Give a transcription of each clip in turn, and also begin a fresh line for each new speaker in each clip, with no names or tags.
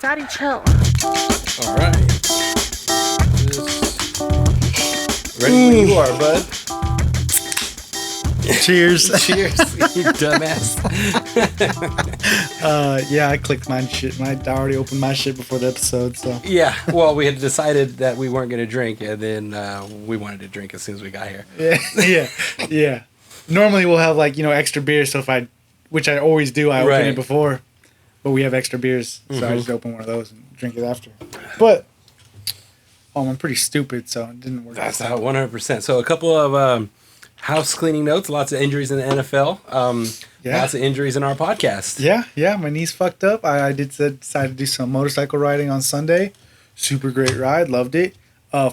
Scotty, chill.
All right. Ready when you are, bud.
Cheers.
Cheers, you dumbass.
Yeah, I clicked my shit. I already opened my shit before the episode, so.
Yeah, well, we had decided that we weren't going to drink, and then we wanted to drink as soon as we got here.
Yeah. Normally we'll have extra beers, so which I always do, I open it before, but we have extra beers, so I just open one of those and drink it after. But I'm pretty stupid, so it didn't work.
That's out 100%. So a couple of house cleaning notes. Lots of injuries in the NFL. Lots of injuries in our podcast.
Yeah. My knee's fucked up. I decide to do some motorcycle riding on Sunday. Super great ride. Loved it.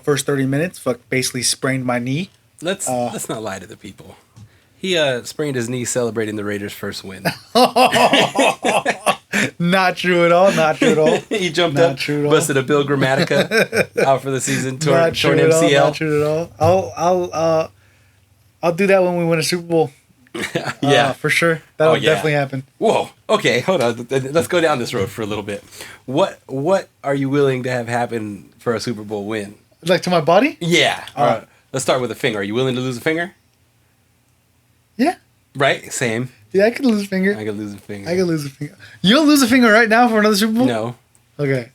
First 30 minutes, basically sprained my knee.
Let's not lie to the people. He sprained his knee celebrating the Raiders' first win.
Not true at all.
He jumped up, busted a Bill Grammatica out for the season, torn MCL.
Not true at all. I'll do that when we win a Super Bowl.
Yeah,
for sure. That'll definitely happen.
Whoa. Okay, hold on. Let's go down this road for a little bit. What are you willing to have happen for a Super Bowl win?
Like to my body?
Yeah. All right. Let's start with a finger. Are you willing to lose a finger?
Yeah.
Right? Same.
Yeah, I could lose a finger.
I could lose a finger.
You'll lose a finger right now for another Super Bowl?
No.
Okay.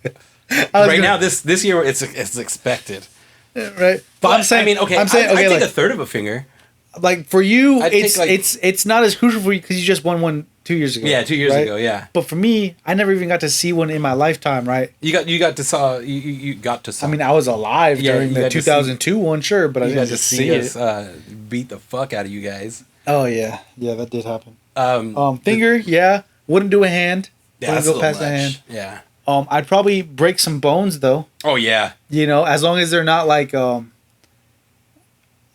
Now, this year, it's expected.
Right.
But I'm saying, I'd take a third of a finger.
Like for you, it's not as crucial for you because you just won one 2 years ago.
Yeah, 2 years ago. Yeah.
But for me, I never even got to see one in my lifetime. Right.
You got to saw. I
mean, I was alive during the 2002 one, sure, but I didn't just see
us beat the fuck out of you guys.
Oh yeah, that did happen. Finger, wouldn't do a hand.
Yeah,
wouldn't go past the hand.
Yeah.
I'd probably break some bones though.
Oh yeah.
As long as they're not like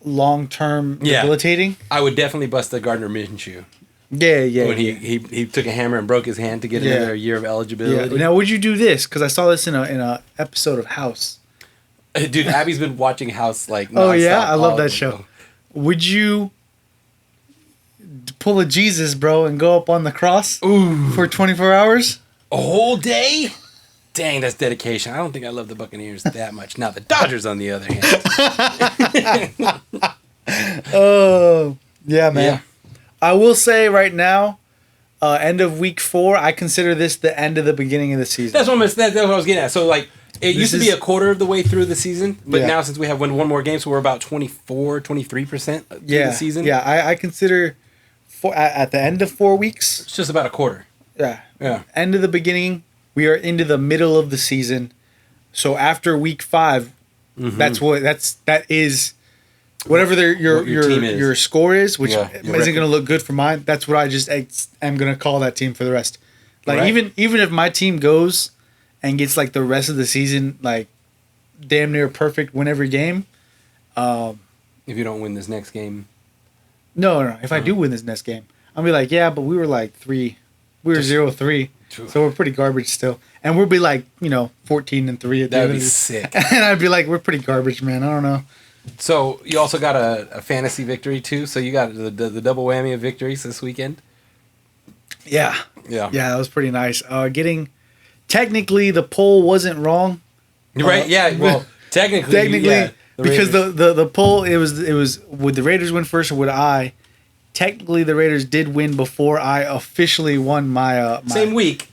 long-term debilitating.
I would definitely bust the Gardner Minshew.
Yeah.
When he took a hammer and broke his hand to get another year of eligibility.
Yeah. Now, would you do this? Because I saw this in a episode of House.
Dude, Abby's been watching House like.
Oh yeah, I love that show. Would you pull a Jesus, bro, and go up on the cross for 24 hours?
A whole day? Dang, that's dedication. I don't think I love the Buccaneers that much. Now, the Dodgers, on the other hand.
Oh, yeah, man.
Yeah.
I will say right now, end of week 4, I consider this the end of the beginning of the season.
That's what I was getting at. So, it used to be a quarter of the way through the season, but now since we have one more game, so we're about 23% through the season.
Yeah, I consider at the end of 4 weeks.
It's just about a quarter.
Yeah. End of the beginning. We are into the middle of the season. So after week 5, that is whatever your score is, which isn't going to look good for mine. That's what I just am going to call that team for the rest. Even if my team goes and gets the rest of the season damn near perfect, win every game.
If you don't win this next game.
No. If I do win this next game, I'll be but we were 0-3. So we're pretty garbage still. And we'll be 14-3 at the end.
That'd be sick.
And I'd be we're pretty garbage, man. I don't know.
So you also got a fantasy victory too. So you got the double whammy of victories this weekend.
Yeah, that was pretty nice. Technically the poll wasn't wrong.
Right? Yeah. Well, technically,
because the poll it was would the Raiders win first or would I? Technically, the Raiders did win before I officially won my
same week.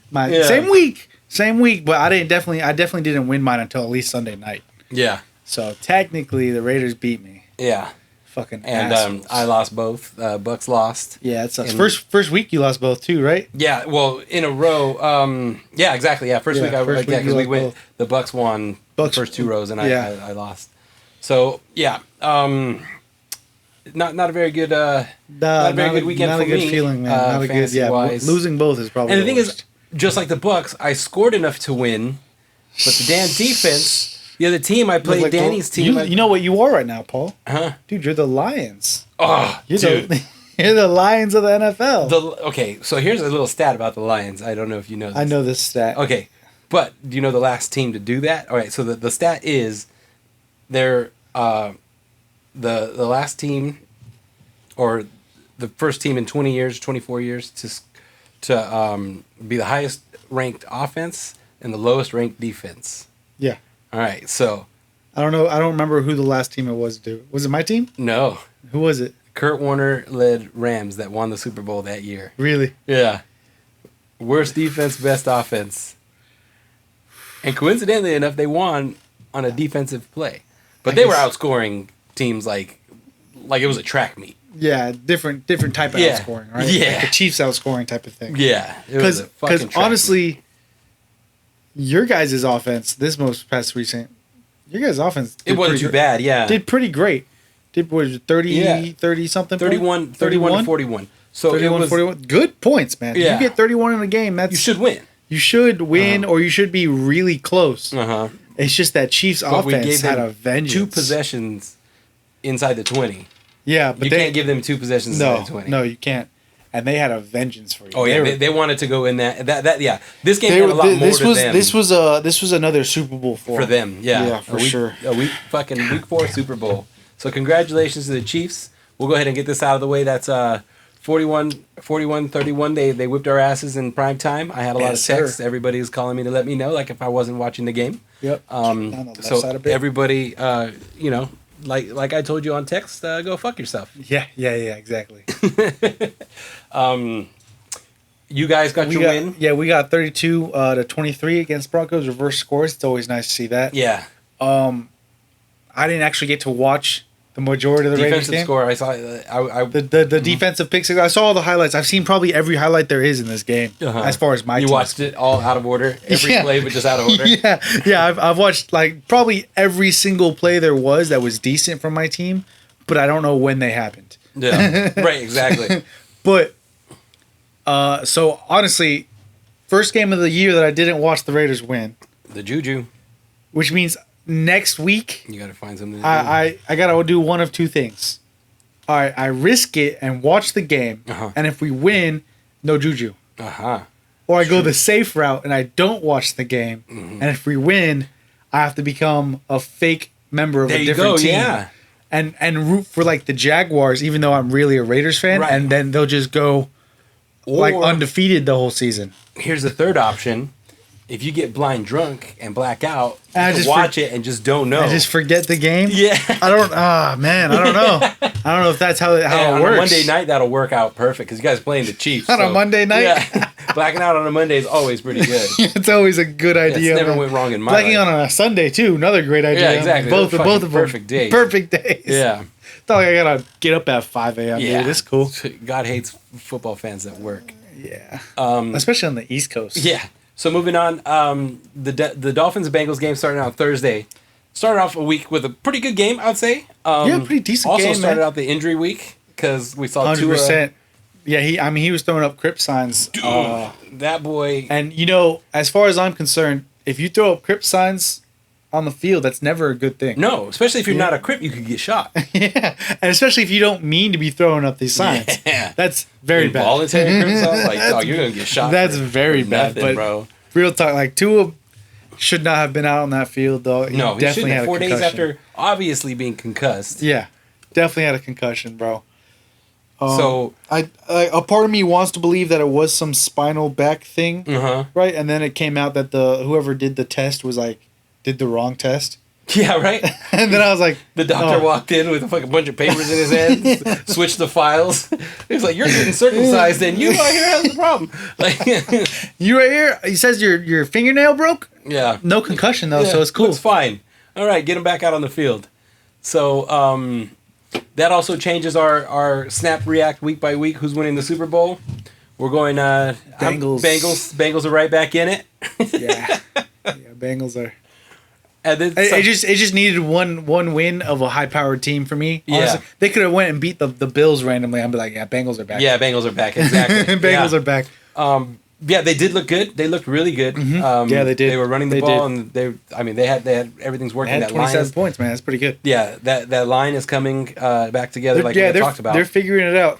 Same week, but I definitely didn't win mine until at least Sunday night.
Yeah.
So technically, the Raiders beat me.
Yeah.
Fucking
and
assholes.
I lost both. Bucks lost.
Yeah, it sucks. First week you lost both too, right?
Yeah. Well, in a row. Yeah, exactly. Yeah, first week because we went. The Bucks won the first 2 rows, and I lost. So yeah. Not a very good not a very good weekend for me.
Not a good feeling, man. Not a good
wise.
Losing both is probably.
And the thing is, just like the Bucks, I scored enough to win, but the damn defense, the other team I played, Danny's team.
You know what you are right now, Paul?
Huh?
Dude, you're the Lions.
Oh, dude.
You're the Lions of the NFL.
Okay, so here's a little stat about the Lions. I don't know if you know this.
I know this stat.
Okay, but do you know the last team to do that? All right, so the stat is they're the last team, or the first team in 20 years, 24 years to be the highest ranked offense and the lowest ranked defense.
Yeah.
All right, so
I don't know. I don't remember who the last team it was. Was it my team?
no,
Who was it?
Kurt Warner led Rams that won the Super Bowl that year.
Really?
Yeah, worst defense, best offense, and coincidentally enough, they won on a defensive play, but they were outscoring teams like it was a track meet.
Yeah, different type of outscoring, right?
Yeah,
like the Chiefs outscoring type of thing.
Yeah, because
honestly, your guys' offense, this most past recent, your guys' offense,
it wasn't too bad. Yeah,
did pretty great. Did what was it, 30 something?
31 to 41. So
31,
it was
41. Good points, man.
Yeah.
You get 31 in a game, that's
you should win.
You should win, or you should be really close. It's just that Chiefs offense had a vengeance.
2 possessions inside the 20.
Yeah, but
you can't give them 2 possessions inside the 20.
No, you can't. And they had a vengeance for you.
Oh yeah, they wanted to go in that. Yeah, this game had a lot more to them.
This was another Super Bowl for
them. Yeah,
for sure.
Week 4 Super Bowl. So congratulations to the Chiefs. We'll go ahead and get this out of the way. That's 41-31. They whipped our asses in prime time. I had a lot of texts. Everybody was calling me to let me know, like if I wasn't watching the game.
Yep.
So everybody, like I told you on text, go fuck yourself.
Yeah, exactly.
You guys got your win.
Yeah, we got 32 to 23 against Broncos. Reverse scores. It's always nice to see that.
Yeah.
I didn't actually get to watch the majority of the Raiders game.
Score. I saw.
The defensive picks. I saw all the highlights. I've seen probably every highlight there is in this game. As far as my team.
You watched it all out of order. Every play, but just out of order.
Yeah. I've watched like probably every single play there was that was decent from my team, but I don't know when they happened.
Yeah. Right. Exactly.
But so honestly, first game of the year that I didn't watch the Raiders win.
The Juju.
Which means next week
you gotta find something to do.
I gotta do one of 2 things. All right, I risk it and watch the game, and if we win, no Juju. Or I go the safe route and I don't watch the game, and if we win, I have to become a fake member of a different team. Yeah. And root for like the Jaguars, even though I'm really a Raiders fan, and then they'll just go like undefeated the whole season.
Here's the third option. If you get blind drunk and black out, you can watch it and just don't know.
I just forget the game?
Yeah.
I don't know. I don't know. I don't know if that's how it works.
On a Monday night, that'll work out perfect because you guys playing the Chiefs.
On a Monday night?
Yeah. Blacking out on a Monday is always pretty good.
It's always a good idea.
It never went wrong in my
life. Blacking on a Sunday, too. Another great idea.
Yeah, exactly.
Both of them.
Perfect days.
Perfect days.
Yeah.
It's not like I got to get up at 5 a.m.
Yeah.
Dude. It's cool.
God hates football fans that work.
Yeah. Especially on the East Coast.
Yeah. So moving on, the Dolphins and Bengals game starting on Thursday. Started off a week with a pretty good game, I'd say.
Pretty decent game,
Also started out the injury week because we saw
100%. Yeah, he was throwing up Crip signs.
Dude, that boy.
And, as far as I'm concerned, if you throw up Crip signs on the field, that's never a good thing.
No, especially if you're not a Crip, you could get shot.
Yeah, and especially if you don't mean to be throwing up these signs. Yeah. That's very bad.
Involuntary Crip signs? Like, dog, you're going to get shot.
That's very bad. But bro. Real talk, like, Tua should not have been out on that field, though. He definitely had
4 days after obviously being concussed.
Yeah, definitely had a concussion, bro.
So
a part of me wants to believe that it was some spinal back thing, right? And then it came out that whoever did the test was did the wrong test.
Yeah, right.
And then I was like,
the doctor walked in with a fucking bunch of papers in his hand, switched the files. He was like, "You're getting circumcised, and you right here has the problem." Like,
you right here. He says your fingernail broke.
Yeah.
No concussion though, so it's cool.
It's fine. All right, get him back out on the field. So that also changes our snap react week by week. Who's winning the Super Bowl? We're going
Bengals.
Bengals are right back in it.
Yeah, Bengals are.
And then
it just needed one win of a high powered team for me. Honestly. Yeah, they could have went and beat the Bills randomly. I'd be like, yeah, Bengals are back.
Yeah, Bengals are back. Exactly.
Bengals are back.
Yeah, they did look good. They looked really good.
Yeah, they did.
They were running the ball, and they had everything's working.
They had 27 points, man. That's pretty good.
Yeah, that line is coming back together. We talked about.
They're figuring it out.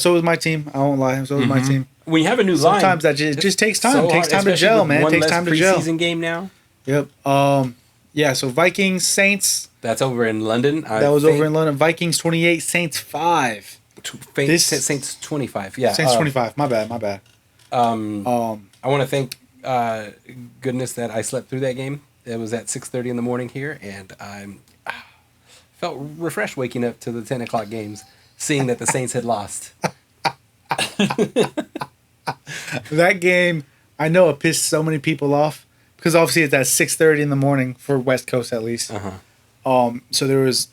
So was my team. I won't lie. So was my team.
When you have a new line,
sometimes that just takes time. It takes time to gel, man. It takes time to gel.
Preseason game now.
Yep. Yeah. So Vikings, Saints.
That's over in London.
That was over in London. Vikings 28, Saints 5.
Saints 25. Yeah.
Saints 25. My bad.
I want to thank goodness that I slept through that game. It was at 6:30 in the morning here, and I felt refreshed waking up to the 10 o'clock games, seeing that the Saints had lost.
That game, I know it pissed so many people off because obviously it's at 6:30 in the morning for West Coast at least. So there was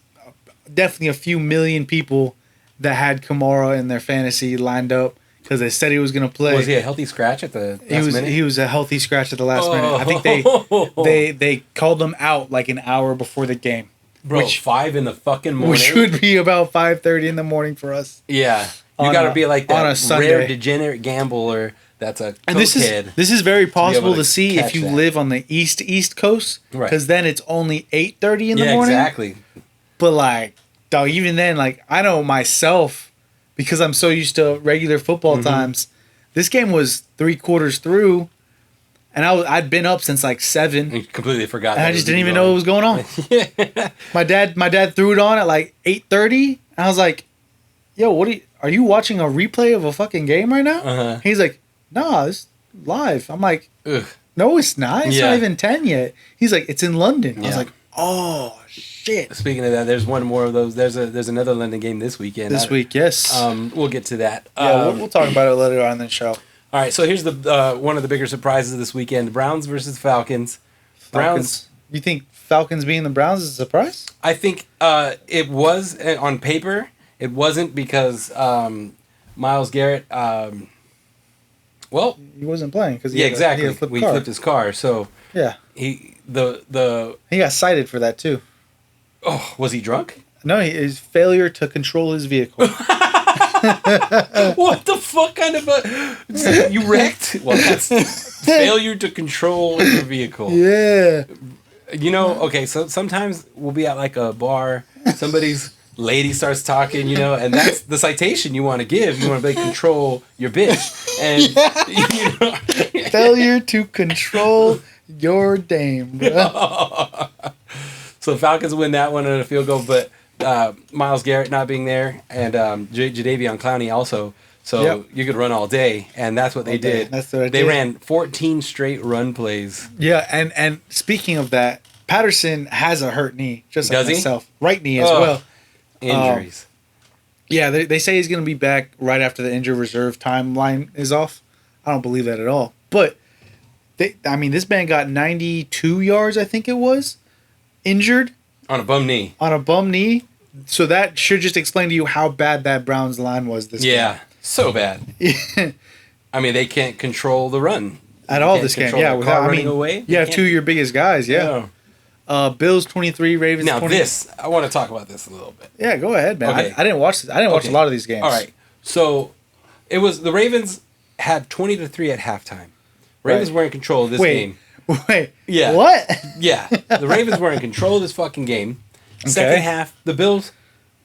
definitely a few million people that had Kamara in their fantasy lined up because they said he was going to play.
Was he a healthy scratch at the last minute?
He was a healthy scratch at the last minute. I think they called him out like an hour before the game.
Bro, 5 in the fucking morning.
Which would be about 5:30 in the morning for us.
Yeah. You got to be like
on a
that
Sunday.
rare degenerate gambler that's a
and this is very possible to see if you live on the East Coast.
Right.
Because then it's only 8:30 in the morning.
Yeah, exactly.
But like, dog, even then, like, I know myself, because I'm so used to regular football times, this game was 3 quarters through, and I'd been up since like 7.
You completely forgot.
And I just didn't even know what was going on. My dad threw it on at like 8:30, and I was like, "Yo, are you watching a replay of a fucking game right now?" He's like, "Nah, it's live." I'm like,
ugh.
"No, it's not. It's not even 10 yet." He's like, "It's in London." I was like, "Oh shit."
Speaking of that, there's one more of those. There's another London game this weekend.
This week, yes.
We'll get to that.
Yeah, we'll talk about it later on in the show.
All right, so here's the one of the bigger surprises this weekend: Browns versus Falcons. Browns.
You think Falcons beating the Browns is a surprise?
I think it was on paper. It wasn't because Myles Garrett. Well,
he wasn't playing because
exactly. He flipped his car, so
yeah.
He
got cited for that too.
Oh, was he drunk?
No, his failure to control his vehicle.
What the fuck kind of a... You wrecked? Well, that's failure to control your vehicle.
Yeah.
You know, okay, so sometimes we'll be at like a bar, somebody's lady starts talking, you know, and that's the citation you want to give. You want to control your bitch. And, you know...
Failure to control your dame, bro.
So Falcons win that one on a field goal, but Myles Garrett not being there and Jadeveon Clowney also. So you could run all day, and that's what they did.
That's what
they ran 14 straight run plays.
Yeah, and speaking of that, Patterson has a hurt knee, just like myself. Right knee as well.
Injuries.
Yeah, they say he's going to be back right after the injured reserve timeline is off. I don't believe that at all. But, this man got 92 yards, I think it was, injured.
On a bum knee.
So that should just explain to you how bad that Browns line was this game.
Yeah, so bad. I mean, they can't control the run.
At all this game, yeah.
Running away.
You have 2 of your biggest guys, yeah. Bills 23, Ravens 20.
Now I want to talk about this a little bit.
Yeah, go ahead, man. Okay. I didn't watch this. I didn't watch a lot of these games.
All right. So, it was the Ravens had 20-3 at halftime. Ravens were in control of this game.
Wait.
Yeah.
What?
Yeah. The Ravens were in control of this fucking game. Second half, the Bills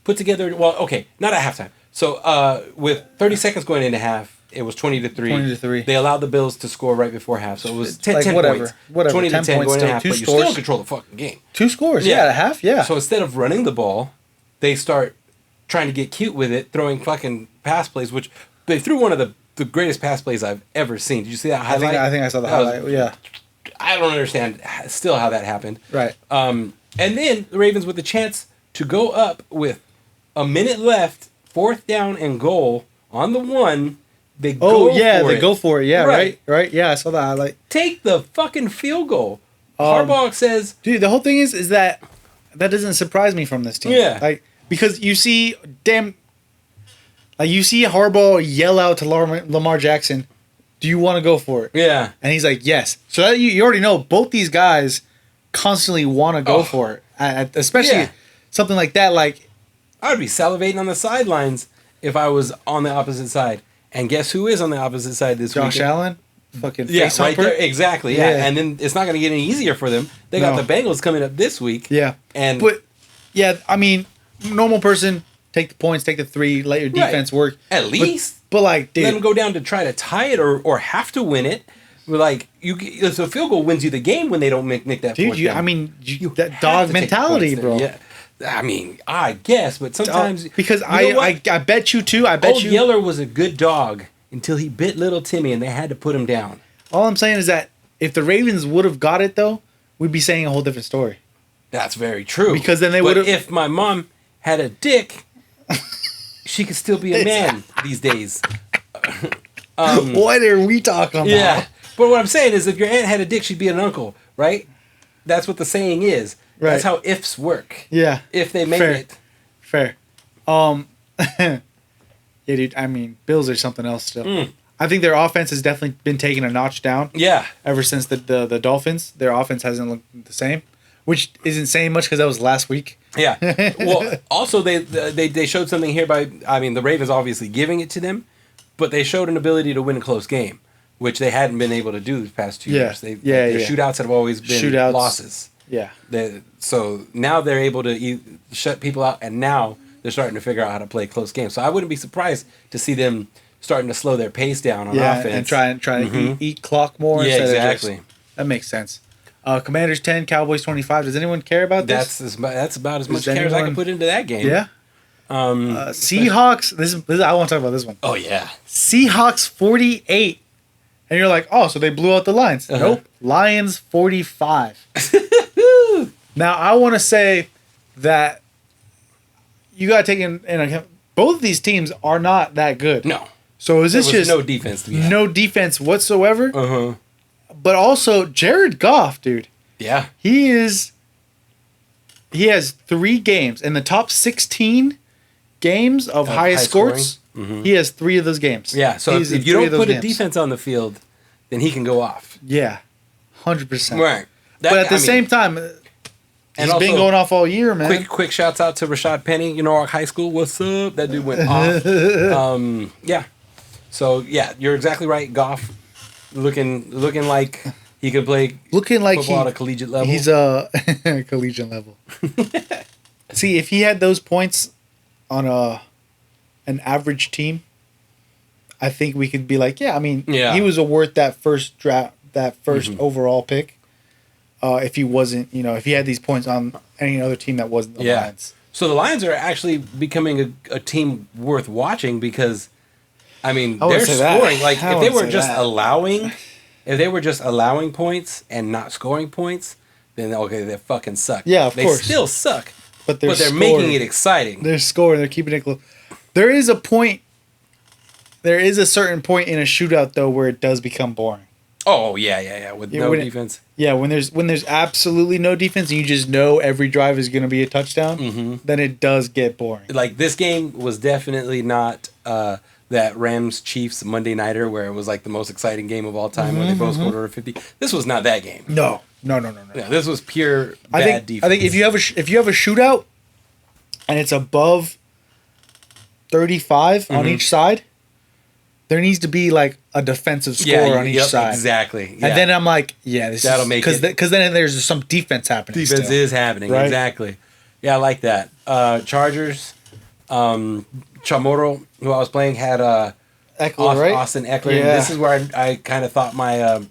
put together... Well, okay, not at halftime. So, with 30 seconds going into half, it was 20-3.
20-3.
They allowed the Bills to score right before half, so it was 10 points.
Whatever.
20-10 going into half, but you still control the fucking game.
2 scores, at half, yeah.
So instead of running the ball, they start trying to get cute with it, throwing fucking pass plays, which they threw one of the greatest pass plays I've ever seen. Did you see that highlight?
I think I saw the highlight, yeah.
I don't understand still how that happened.
Right.
And then the Ravens with the chance to go up with a minute left, 4th down and goal on the 1. They go for it. Yeah, right. Yeah, I saw the highlight. Take the fucking field goal. Harbaugh says...
Dude, the whole thing is that doesn't surprise me from this team.
Yeah.
Because you see you see Harbaugh yell out to Lamar Jackson, "Do you want to go for it?"
Yeah.
And he's like, "Yes." So that you already know both these guys constantly want to go for it. Especially something like that. Like,
I would be salivating on the sidelines if I was on the opposite side. And guess who is on the opposite side this week?
Josh Allen? Fucking
face right there. Exactly, yeah. And then it's not going to get any easier for them. They got the Bengals coming up this week.
Yeah. But, normal person, take the points, take the 3, let your defense work.
At least.
But dude.
Let them go down to try to tie it or have to win it. So field goal wins you the game when they don't make that
dude,
fourth down.
That dog mentality, bro.
Yeah. I guess, but sometimes...
Because I bet you, too.
Old Yeller was a good dog until he bit little Timmy, and they had to put him down.
All I'm saying is that if the Ravens would have got it, though, we'd be saying a whole different story.
That's very true.
Because then they would have...
If my mom had a dick, she could still be a man these days.
What are we talking about?
Yeah. But what I'm saying is if your aunt had a dick, she'd be an uncle, right? That's what the saying is. Right. That's how ifs work.
Yeah.
If they make it.
Fair. Yeah, dude, I mean, Bills are something else still. I think their offense has definitely been taking a notch down.
Yeah.
Ever since the Dolphins, their offense hasn't looked the same, which isn't saying much because that was last week.
Yeah. Well, also they showed something here the Ravens obviously giving it to them, but they showed an ability to win a close game, which they hadn't been able to do the past 2 years. Their shootouts have always been losses.
Yeah.
So now they're able to shut people out, and now they're starting to figure out how to play close games. So I wouldn't be surprised to see them starting to slow their pace down on offense.
And try to eat clock more.
Yeah, exactly.
That makes sense. Commanders 10, Cowboys 25. Does anyone care about this?
That's about as much care as I can put into that game.
Yeah. Seahawks. This is I want to talk about this one.
Oh yeah.
Seahawks 48. And you're like, oh, so they blew out the Lions. Nope. Lions 45. Now, I want to say that you got to take in account, both of these teams are not that good.
No.
So is this just
no defense to be had.
No defense whatsoever?
Uh-huh.
But also, Jared Goff, dude.
Yeah.
He has 3 games. In the top 16 games of highest scores, he has 3 of those games.
Yeah, so if you don't put a defense on the field, then he can go off.
Yeah, 100%.
Right.
But at the same time, he's been going off all year, man.
Quick shouts out to Rashad Penny, our high school. What's up? That dude went off. Yeah. So, yeah, you're exactly right. Goff looking like he could play football at a collegiate level.
He's collegiate level. See, if he had those points on an average team, I think we could be like, he was worth that first overall pick. If he wasn't, if he had these points on any other team that wasn't the Lions.
So the Lions are actually becoming a team worth watching because, they're scoring. Like if they were just allowing points and not scoring points, then okay, they fucking suck.
Yeah, of course.
They still suck.
But they're
making it exciting.
They're scoring. They're keeping it close. There is a certain point in a shootout though where it does become boring.
Oh yeah. With no defense.
Yeah, when there's absolutely no defense and you just know every drive is going to be a touchdown, then it does get boring.
Like this game was definitely not that Rams Chiefs Monday nighter where it was like the most exciting game of all time where they both scored over 50. This was not that game.
No.
Yeah, this was pure bad defense.
I think if you have a shootout and it's above 35 on each side, there needs to be like a defensive score on each side.
Exactly. Yeah.
And then I'm like,
that'll make it.
Because then there's some defense happening.
Defense is happening. Right? Exactly. Yeah, I like that. Chargers, Chamorro, who I was playing, had Austin Eckler. Yeah. This is where I kind of thought my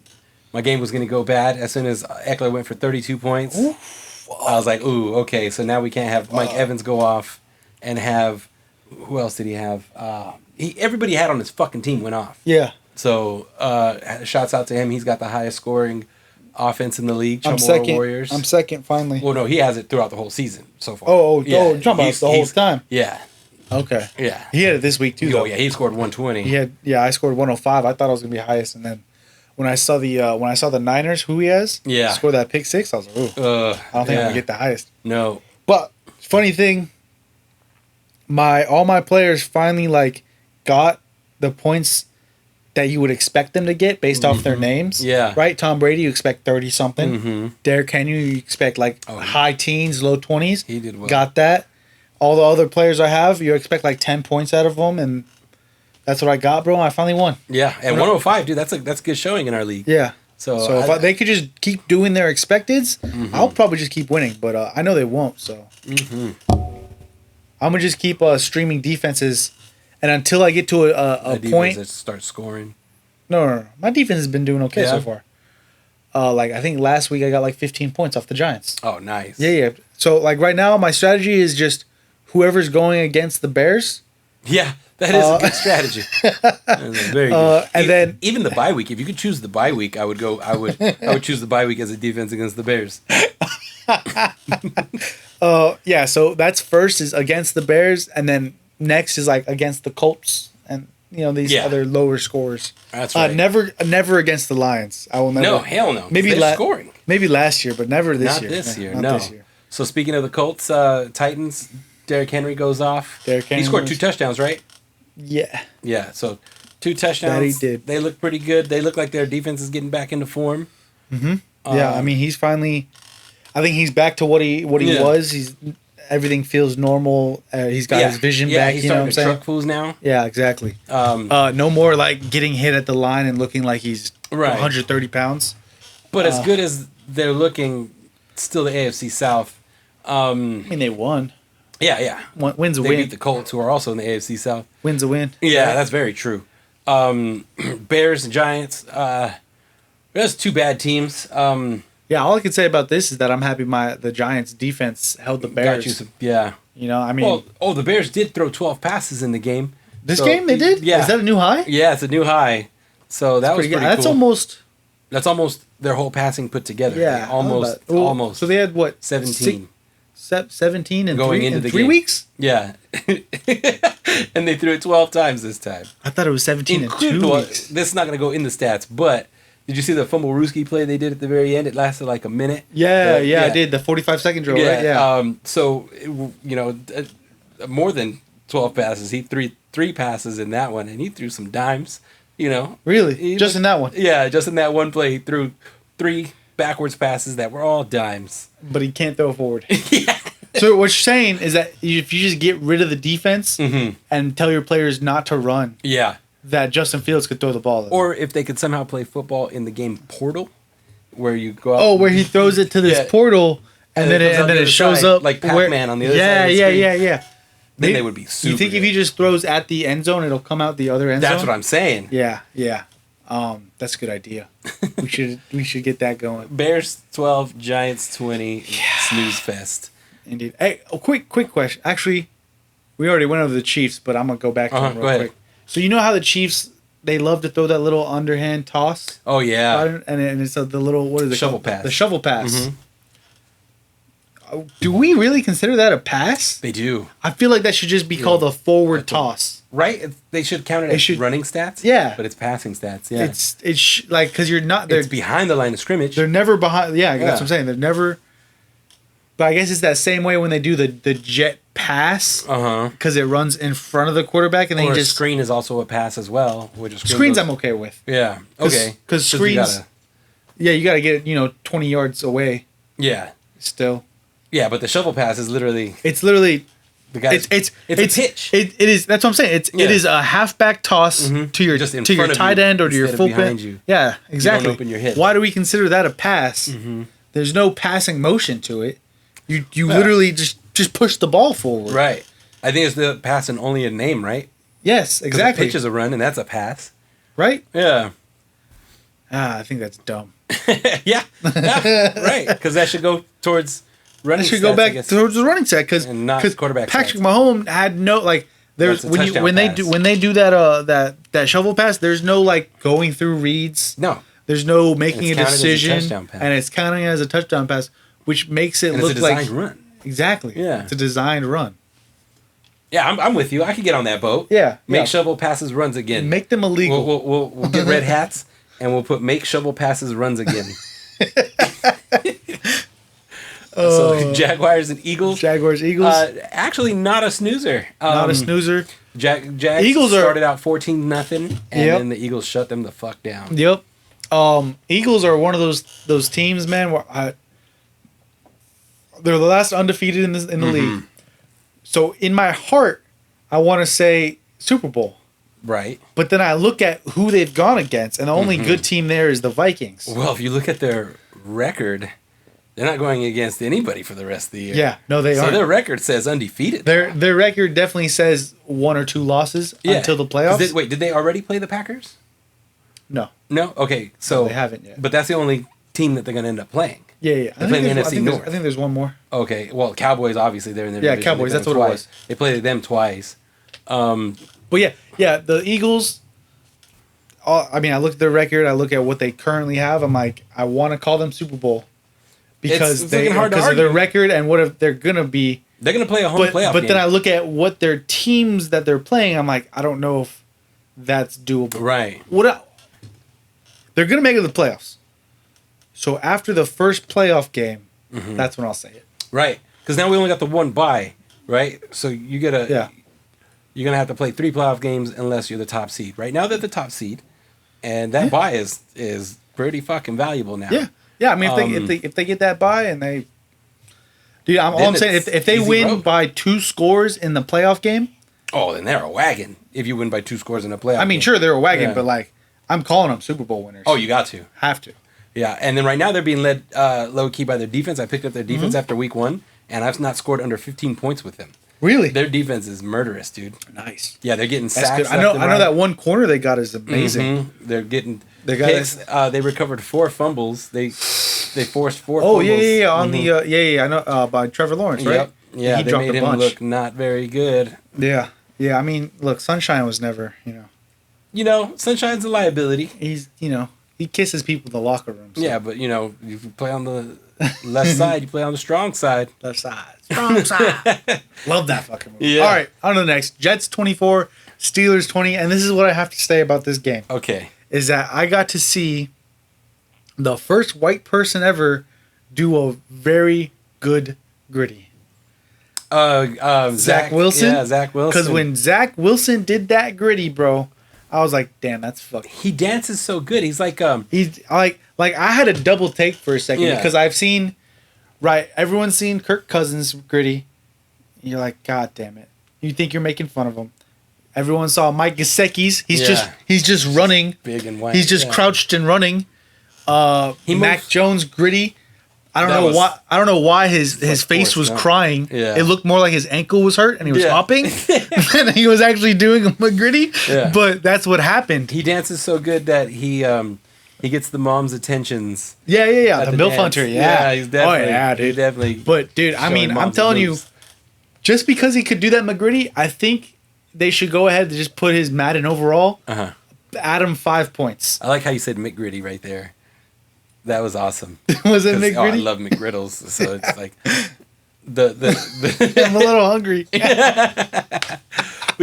game was going to go bad. As soon as Eckler went for 32 points, I was like, ooh, okay, so now we can't have Mike Evans go off and have, who else did he have? Everybody had on his fucking team went off.
Yeah.
So, shouts out to him. He's got the highest scoring offense in the league.
I'm second. Warriors. I'm second, finally.
Well, no, he has it throughout the whole season so far.
You're talking about the whole time.
Yeah.
Okay.
Yeah.
He had it this week, too, though.
Oh, yeah, he scored 120.
I scored 105. I thought I was going to be highest, and then when I saw the Niners, who he has, score that pick six, I was like, ooh, I don't think I'm going to get the highest.
No.
But, funny thing, all my players finally, got the points that you would expect them to get based off their names.
Yeah.
Right? Tom Brady, you expect 30-something. Mm-hmm. Derrick Henry, you expect, high teens, low 20s.
He did well.
Got that. All the other players I have, you expect, 10 points out of them, and that's what I got, bro. I finally won.
Yeah, and 105, dude, that's good showing in our league.
Yeah.
So
if they could just keep doing their expecteds, I'll probably just keep winning, but I know they won't, so. I'm going to just keep streaming defenses, and until I get to a point...
that start scoring.
No. My defense has been doing okay so far. I think last week I got 15 points off the Giants.
Oh, nice.
Yeah. So right now my strategy is just whoever's going against the Bears,
Yeah, that is a good strategy. That is very good.
And then
even the bye week. If you could choose the bye week, I would choose the bye week as a defense against the Bears.
Yeah, so that's first is against the Bears, and then next is like against the Colts and these other lower scores.
That's right.
Never against the Lions. I will never.
No, hell no.
Maybe
scoring.
Maybe last year, but never this
Not
year.
this year.
Not
No.
this year.
So speaking of the Colts, Titans, Derrick Henry goes off. He scored 2 touchdowns, right?
Yeah.
Yeah. So 2 touchdowns.
That he did.
They look pretty good. They look like their defense is getting back into form.
Mm-hmm. Yeah, I mean he's finally. I think he's back to what he was. Everything feels normal. He's got his vision back.
He's
you know what
starting
I'm
to
saying?
truck fools now.
Yeah, exactly. No more like getting hit at the line and looking like he's 130 pounds.
But as good as they're looking, still the AFC South.
I mean, they won.
Yeah.
Wins a
they
win.
beat the Colts, who are also in the AFC South.
Wins a win.
Yeah, that's very true. Bears and Giants. There's 2 bad teams.
Yeah, all I can say about this is that I'm happy the Giants defense held the Bears.
Got you some, yeah.
I mean...
Well, the Bears did throw 12 passes in the game.
This game they did?
Yeah.
Is that a new high?
Yeah, it's a new high. So that was pretty cool. That's almost their whole passing put together.
Yeah.
Almost.
So they had what?
17.
17 and
going
3,
into
in
the
3
game.
weeks?
Yeah. And they threw it 12 times this time.
I thought it was 17 in 2 weeks.
This is not going to go in the stats, but... Did you see the fumble Ruski play they did at the very end? It lasted like a minute.
Yeah, I did. The 45-second drill, right? Yeah.
So, more than 12 passes. He threw 3 passes in that one, and he threw some dimes,
Really? Just in that one?
Yeah, just in that one play. He threw 3 backwards passes that were all dimes.
But he can't throw forward.
Yeah.
So what you're saying is that if you just get rid of the defense and tell your players not to run...
Yeah.
That Justin Fields could throw the ball.
Or if they could somehow play football in the game portal, where you go out.
Oh, where he throws it to this portal, and then it shows up
like Pac-Man on the other side. Of the screen.
Yeah.
Then they would be super.
You think if he just throws at the end zone, it'll come out the other end zone?
That's what I'm saying.
Yeah. That's a good idea. we should get that going.
Bears 12, Giants 20. Snooze fest.
Indeed. Hey, a quick question. Actually, we already went over the Chiefs, but I'm gonna go back to them real quick. So you know how the Chiefs, they love to throw that little underhand toss?
Oh, yeah.
And it's the little, what is it
shovel
called?
Pass.
The shovel pass. Mm-hmm. Do we really consider that a pass?
They do.
I feel like that should just be called a forward toss.
Right? They should count it as running stats?
Yeah.
But it's passing stats, yeah.
It's like, because you're not...
It's behind the line of scrimmage.
They're never behind... Yeah, that's what I'm saying. They're never... But I guess it's that same way when they do the jet pass, because it runs in front of the quarterback, and then just
screen is also a pass as well.
Screens I'm okay with.
Yeah, okay.
Because screens, you gotta get it 20 yards away.
Yeah,
still.
Yeah, but the shovel pass is literally.
It's literally.
The guy. It's a pitch.
It is. That's what I'm saying. It is a halfback toss to your tight end or to your fullback. Yeah, exactly.
You don't open your hip.
Why do we consider that a pass? There's no passing motion to it. You literally just push the ball forward.
Right. I think it's the pass and only a name, right?
Yes, exactly.
A pitch is a run, and that's a pass.
Right?
Yeah.
I think that's dumb.
yeah. Right. Because that should go towards running.
That should go back towards the running set because
quarterback.
Patrick Mahomes had no there's when they do that shovel pass. There's no going through reads.
No.
There's no making a decision, and it's counting as a touchdown pass. Which makes it look like...
It's a designed run.
Exactly.
Yeah.
It's a designed run.
Yeah, I'm with you. I could get on that boat.
Yeah.
Make shovel passes runs again.
Make them illegal.
We'll get red hats, and we'll put make shovel passes runs again. So Jaguars and Eagles.
Jaguars-Eagles.
Actually, not a snoozer.
Not a snoozer.
Jags
Eagles
started out 14-0, and then the Eagles shut them the fuck down.
Yep. Eagles are one of those teams, man, where they're the last undefeated in the league. So in my heart, I want to say Super Bowl.
Right.
But then I look at who they've gone against, and the only good team there is the Vikings.
Well, if you look at their record, they're not going against anybody for the rest of the year.
Yeah, no, they aren't.
So their record says undefeated.
Their record definitely says 1 or 2 losses until the playoffs.
Did they already play the Packers?
No.
No? Okay, so...
No, they haven't yet.
But that's the only team that they're going to end up playing.
Yeah.
They're playing the NFC North.
I think there's one more.
Okay, well, Cowboys, obviously, they're in their division.
Cowboys, that's what it was.
They played them twice.
But yeah, the Eagles. I mean, I look at their record. I look at what they currently have. I'm like, I want to call them Super Bowl because
it's
because of their record and what if they're gonna be.
They're gonna play a home playoff
But
game.
then I look at what their teams that they're playing. I'm like, I don't know if that's doable.
Right.
They're gonna make it to the playoffs. So after the first playoff game, that's when I'll say it.
Right. Because now we only got the one bye. Right. So you gotta.
Yeah.
You're gonna have to play 3 playoff games unless you're the top seed. Right now they're the top seed, and that bye is pretty fucking valuable now.
Yeah. I mean, if they get that bye and they, dude, all I'm saying if they win by 2 scores in the playoff game,
oh, then they're a wagon. If you win by 2 scores in a playoff,
I mean,
game.
sure they're a wagon, but like I'm calling them Super Bowl winners.
Oh, you got to
have to.
Yeah, and then right now they're being led low key by their defense. I picked up their defense after week 1, and I've not scored under 15 points with them.
Really?
Their defense is murderous, dude.
Nice.
Yeah, they're getting
That's
sacks.
good. I know that one corner they got is amazing.
Mm-hmm. They're getting picks. They recovered 4 fumbles. They forced 4 fumbles.
Oh, yeah. On the I know by Trevor Lawrence, right?
Yep. Yeah,
he
they
dropped
made
a
him
bunch.
look not very good.
Yeah. I mean, look, Sunshine was never,
Sunshine's a liability.
He's, he kisses people in the locker room. So.
Yeah, but if you play on the left side, you play on the strong side.
Left side. Strong side. Love that fucking movie.
Yeah.
All right, on to the next. Jets 24, Steelers 20. And this is what I have to say about this game.
Okay.
Is that I got to see the first white person ever do a very good gritty. Zach Wilson?
Yeah, Zach Wilson.
Because when Zach Wilson did that gritty, bro, I was like, damn, that's fucking.
He dances so good. He's like
He's like I had a double take for a second because I've seen, everyone's seen Kirk Cousins gritty. And you're like, God damn it. You think you're making fun of him. Everyone saw Mike Gesicki's. He's just running.
Big and white.
He's just crouched and running. Mac Jones gritty. I don't know why his face was crying.
Yeah.
It looked more like his ankle was hurt and he was hopping than he was actually doing a McGritty.
Yeah.
But that's what happened.
He dances so good that he gets the mom's attentions.
Yeah. The MILF Hunter. Yeah.
He's definitely.
Oh yeah, dude.
He's definitely.
But dude, I mean, I'm telling you, just because he could do that McGritty, I think they should go ahead and just put his Madden overall. Add him 5 points.
I like how you said McGritty right there. That was awesome.
Was it McGritty?
Oh, I love McGriddles, so it's like the
I'm a little hungry.
But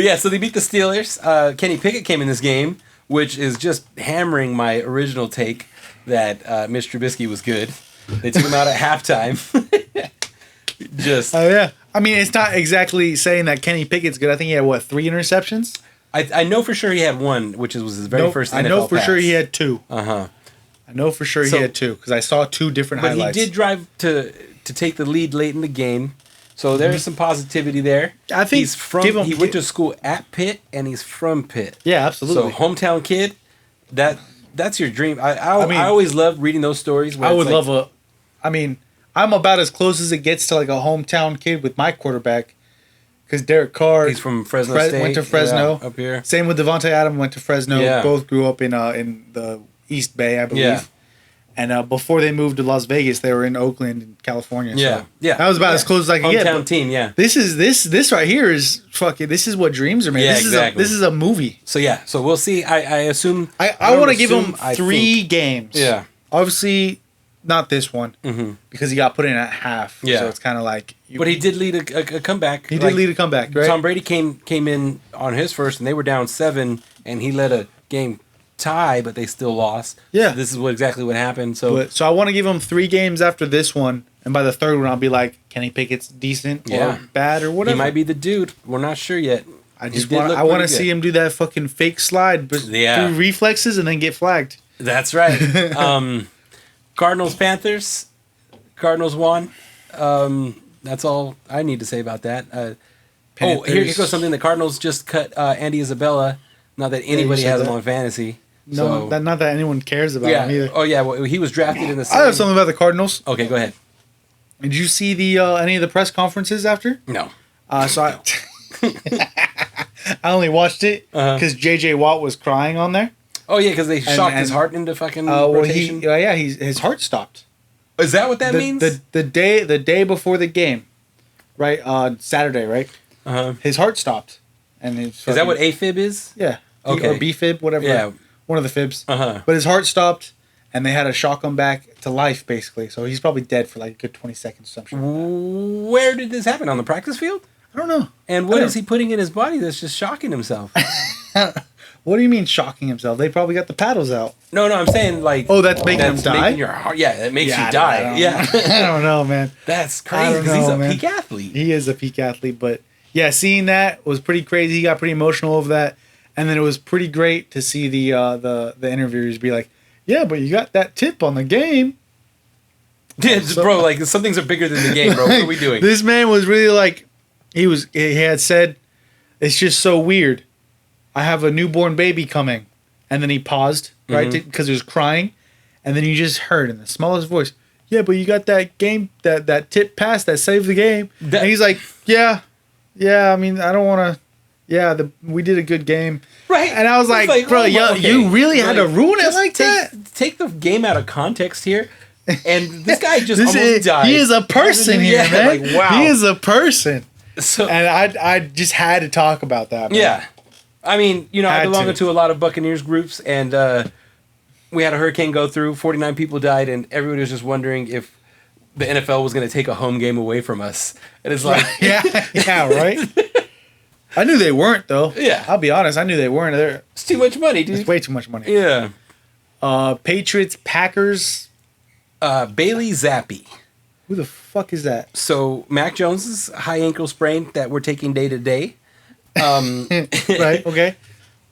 yeah, so they beat the Steelers. Kenny Pickett came in this game, which is just hammering my original take that Mitch Trubisky was good. They took him out at halftime.
Oh yeah. I mean, it's not exactly saying that Kenny Pickett's good. I think he had 3 interceptions.
I know for sure he had 1, which was his very first NFL
I know for
pass.
sure he had 2.
I
know for sure he had 2 because I saw 2 different highlights.
But he did drive to take the lead late in the game, so there is some positivity there.
I think
he went to school at Pitt and he's from Pitt.
Yeah, absolutely.
So hometown kid, that's your dream. I always loved reading those stories.
I would love I'm about as close as it gets to like a hometown kid with my quarterback. Because Derek Carr,
he's from Fresno State.
Went to Fresno
up here.
Same with Devontae Adams, went to Fresno.
Yeah.
Both grew up in the East Bay, I believe.
Yeah.
And before they moved to Las Vegas, they were in Oakland, California.
Yeah,
so that was about as close as I could get.
Hometown team, yeah.
This right here is fucking. This is what dreams are made.
Yeah,
exactly. This is a movie.
So we'll see. I assume.
I want to give him 3 games.
Yeah.
Obviously, not this one because he got put in at half.
Yeah.
So it's kind of like.
But he did lead a comeback.
He did lead a comeback, right?
Tom Brady came in on his first, and they were down 7, and he led a game tie, but they still lost.
Yeah.
So this is exactly what happened. So
I want to give him 3 games after this one, and by the 3rd one, I'll be like, Kenny Pickett's decent or bad or whatever.
He might be the dude. We're not sure yet.
I want to see him do that fucking fake slide through reflexes and then get flagged.
That's right. Cardinals Panthers. Cardinals won. That's all I need to say about that. Here goes something. The Cardinals just cut Andy Isabella. Not that anybody has him on fantasy.
No, not that anyone cares about him either.
Oh yeah, well, he was drafted in the same.
I have something about the Cardinals.
Okay, go ahead.
Did you see the any of the press conferences after?
No.
So I I only watched it because J.J. Watt was crying on there.
Oh yeah, because they shocked his heart into fucking rotation.
His heart stopped.
Is that what that means?
The day before the game, right? On Saturday, right? His heart stopped, and it's
is that what AFib is?
Yeah.
Okay.
Or BFib, whatever.
Yeah.
One of the fibs.
Uh-huh.
But his heart stopped, and they had to shock him back to life, basically. So he's probably dead for like a good 20 seconds or something.
Where did this happen? On the practice field?
I don't know.
And what is he putting in his body that's just shocking himself?
What do you mean shocking himself? They probably got the paddles out.
No, I'm saying like...
Oh, that's making him die?
Making your heart, yeah, that makes you die. Yeah.
I don't know, man.
That's crazy because he's a peak athlete.
He is a peak athlete, but yeah, seeing that was pretty crazy. He got pretty emotional over that. And then it was pretty great to see the interviewers be like, yeah, but you got that tip on the game.
Yeah, bro, like some things are bigger than the game, bro. What are we doing?
This man was really like, he had said, it's just so weird. I have a newborn baby coming. And then he paused, right? Because he was crying. And then you just heard in the smallest voice, yeah, but you got that game, that tip pass that saved the game. And he's like, yeah, I mean, I don't want to. Yeah, we did a good game. Right. And I was like bro, you really had to ruin it like that?
Take the game out of context here. And this guy just almost died.
He is a person here, man.
Like, wow.
He is a person.
So,
and I just had to talk about that, man.
Yeah. I mean, I belong to a lot of Buccaneers groups, and we had a hurricane go through. 49 people died, and everybody was just wondering if the NFL was going to take a home game away from us. And it's like...
yeah, right? I knew they weren't, though.
Yeah.
I'll be honest. I knew they weren't.
It's too much money, dude.
It's way too much money.
Yeah.
Patriots, Packers.
Bailey Zappi.
Who the fuck is that?
So, Mac Jones's high ankle sprain that we're taking day to day.
Right, okay.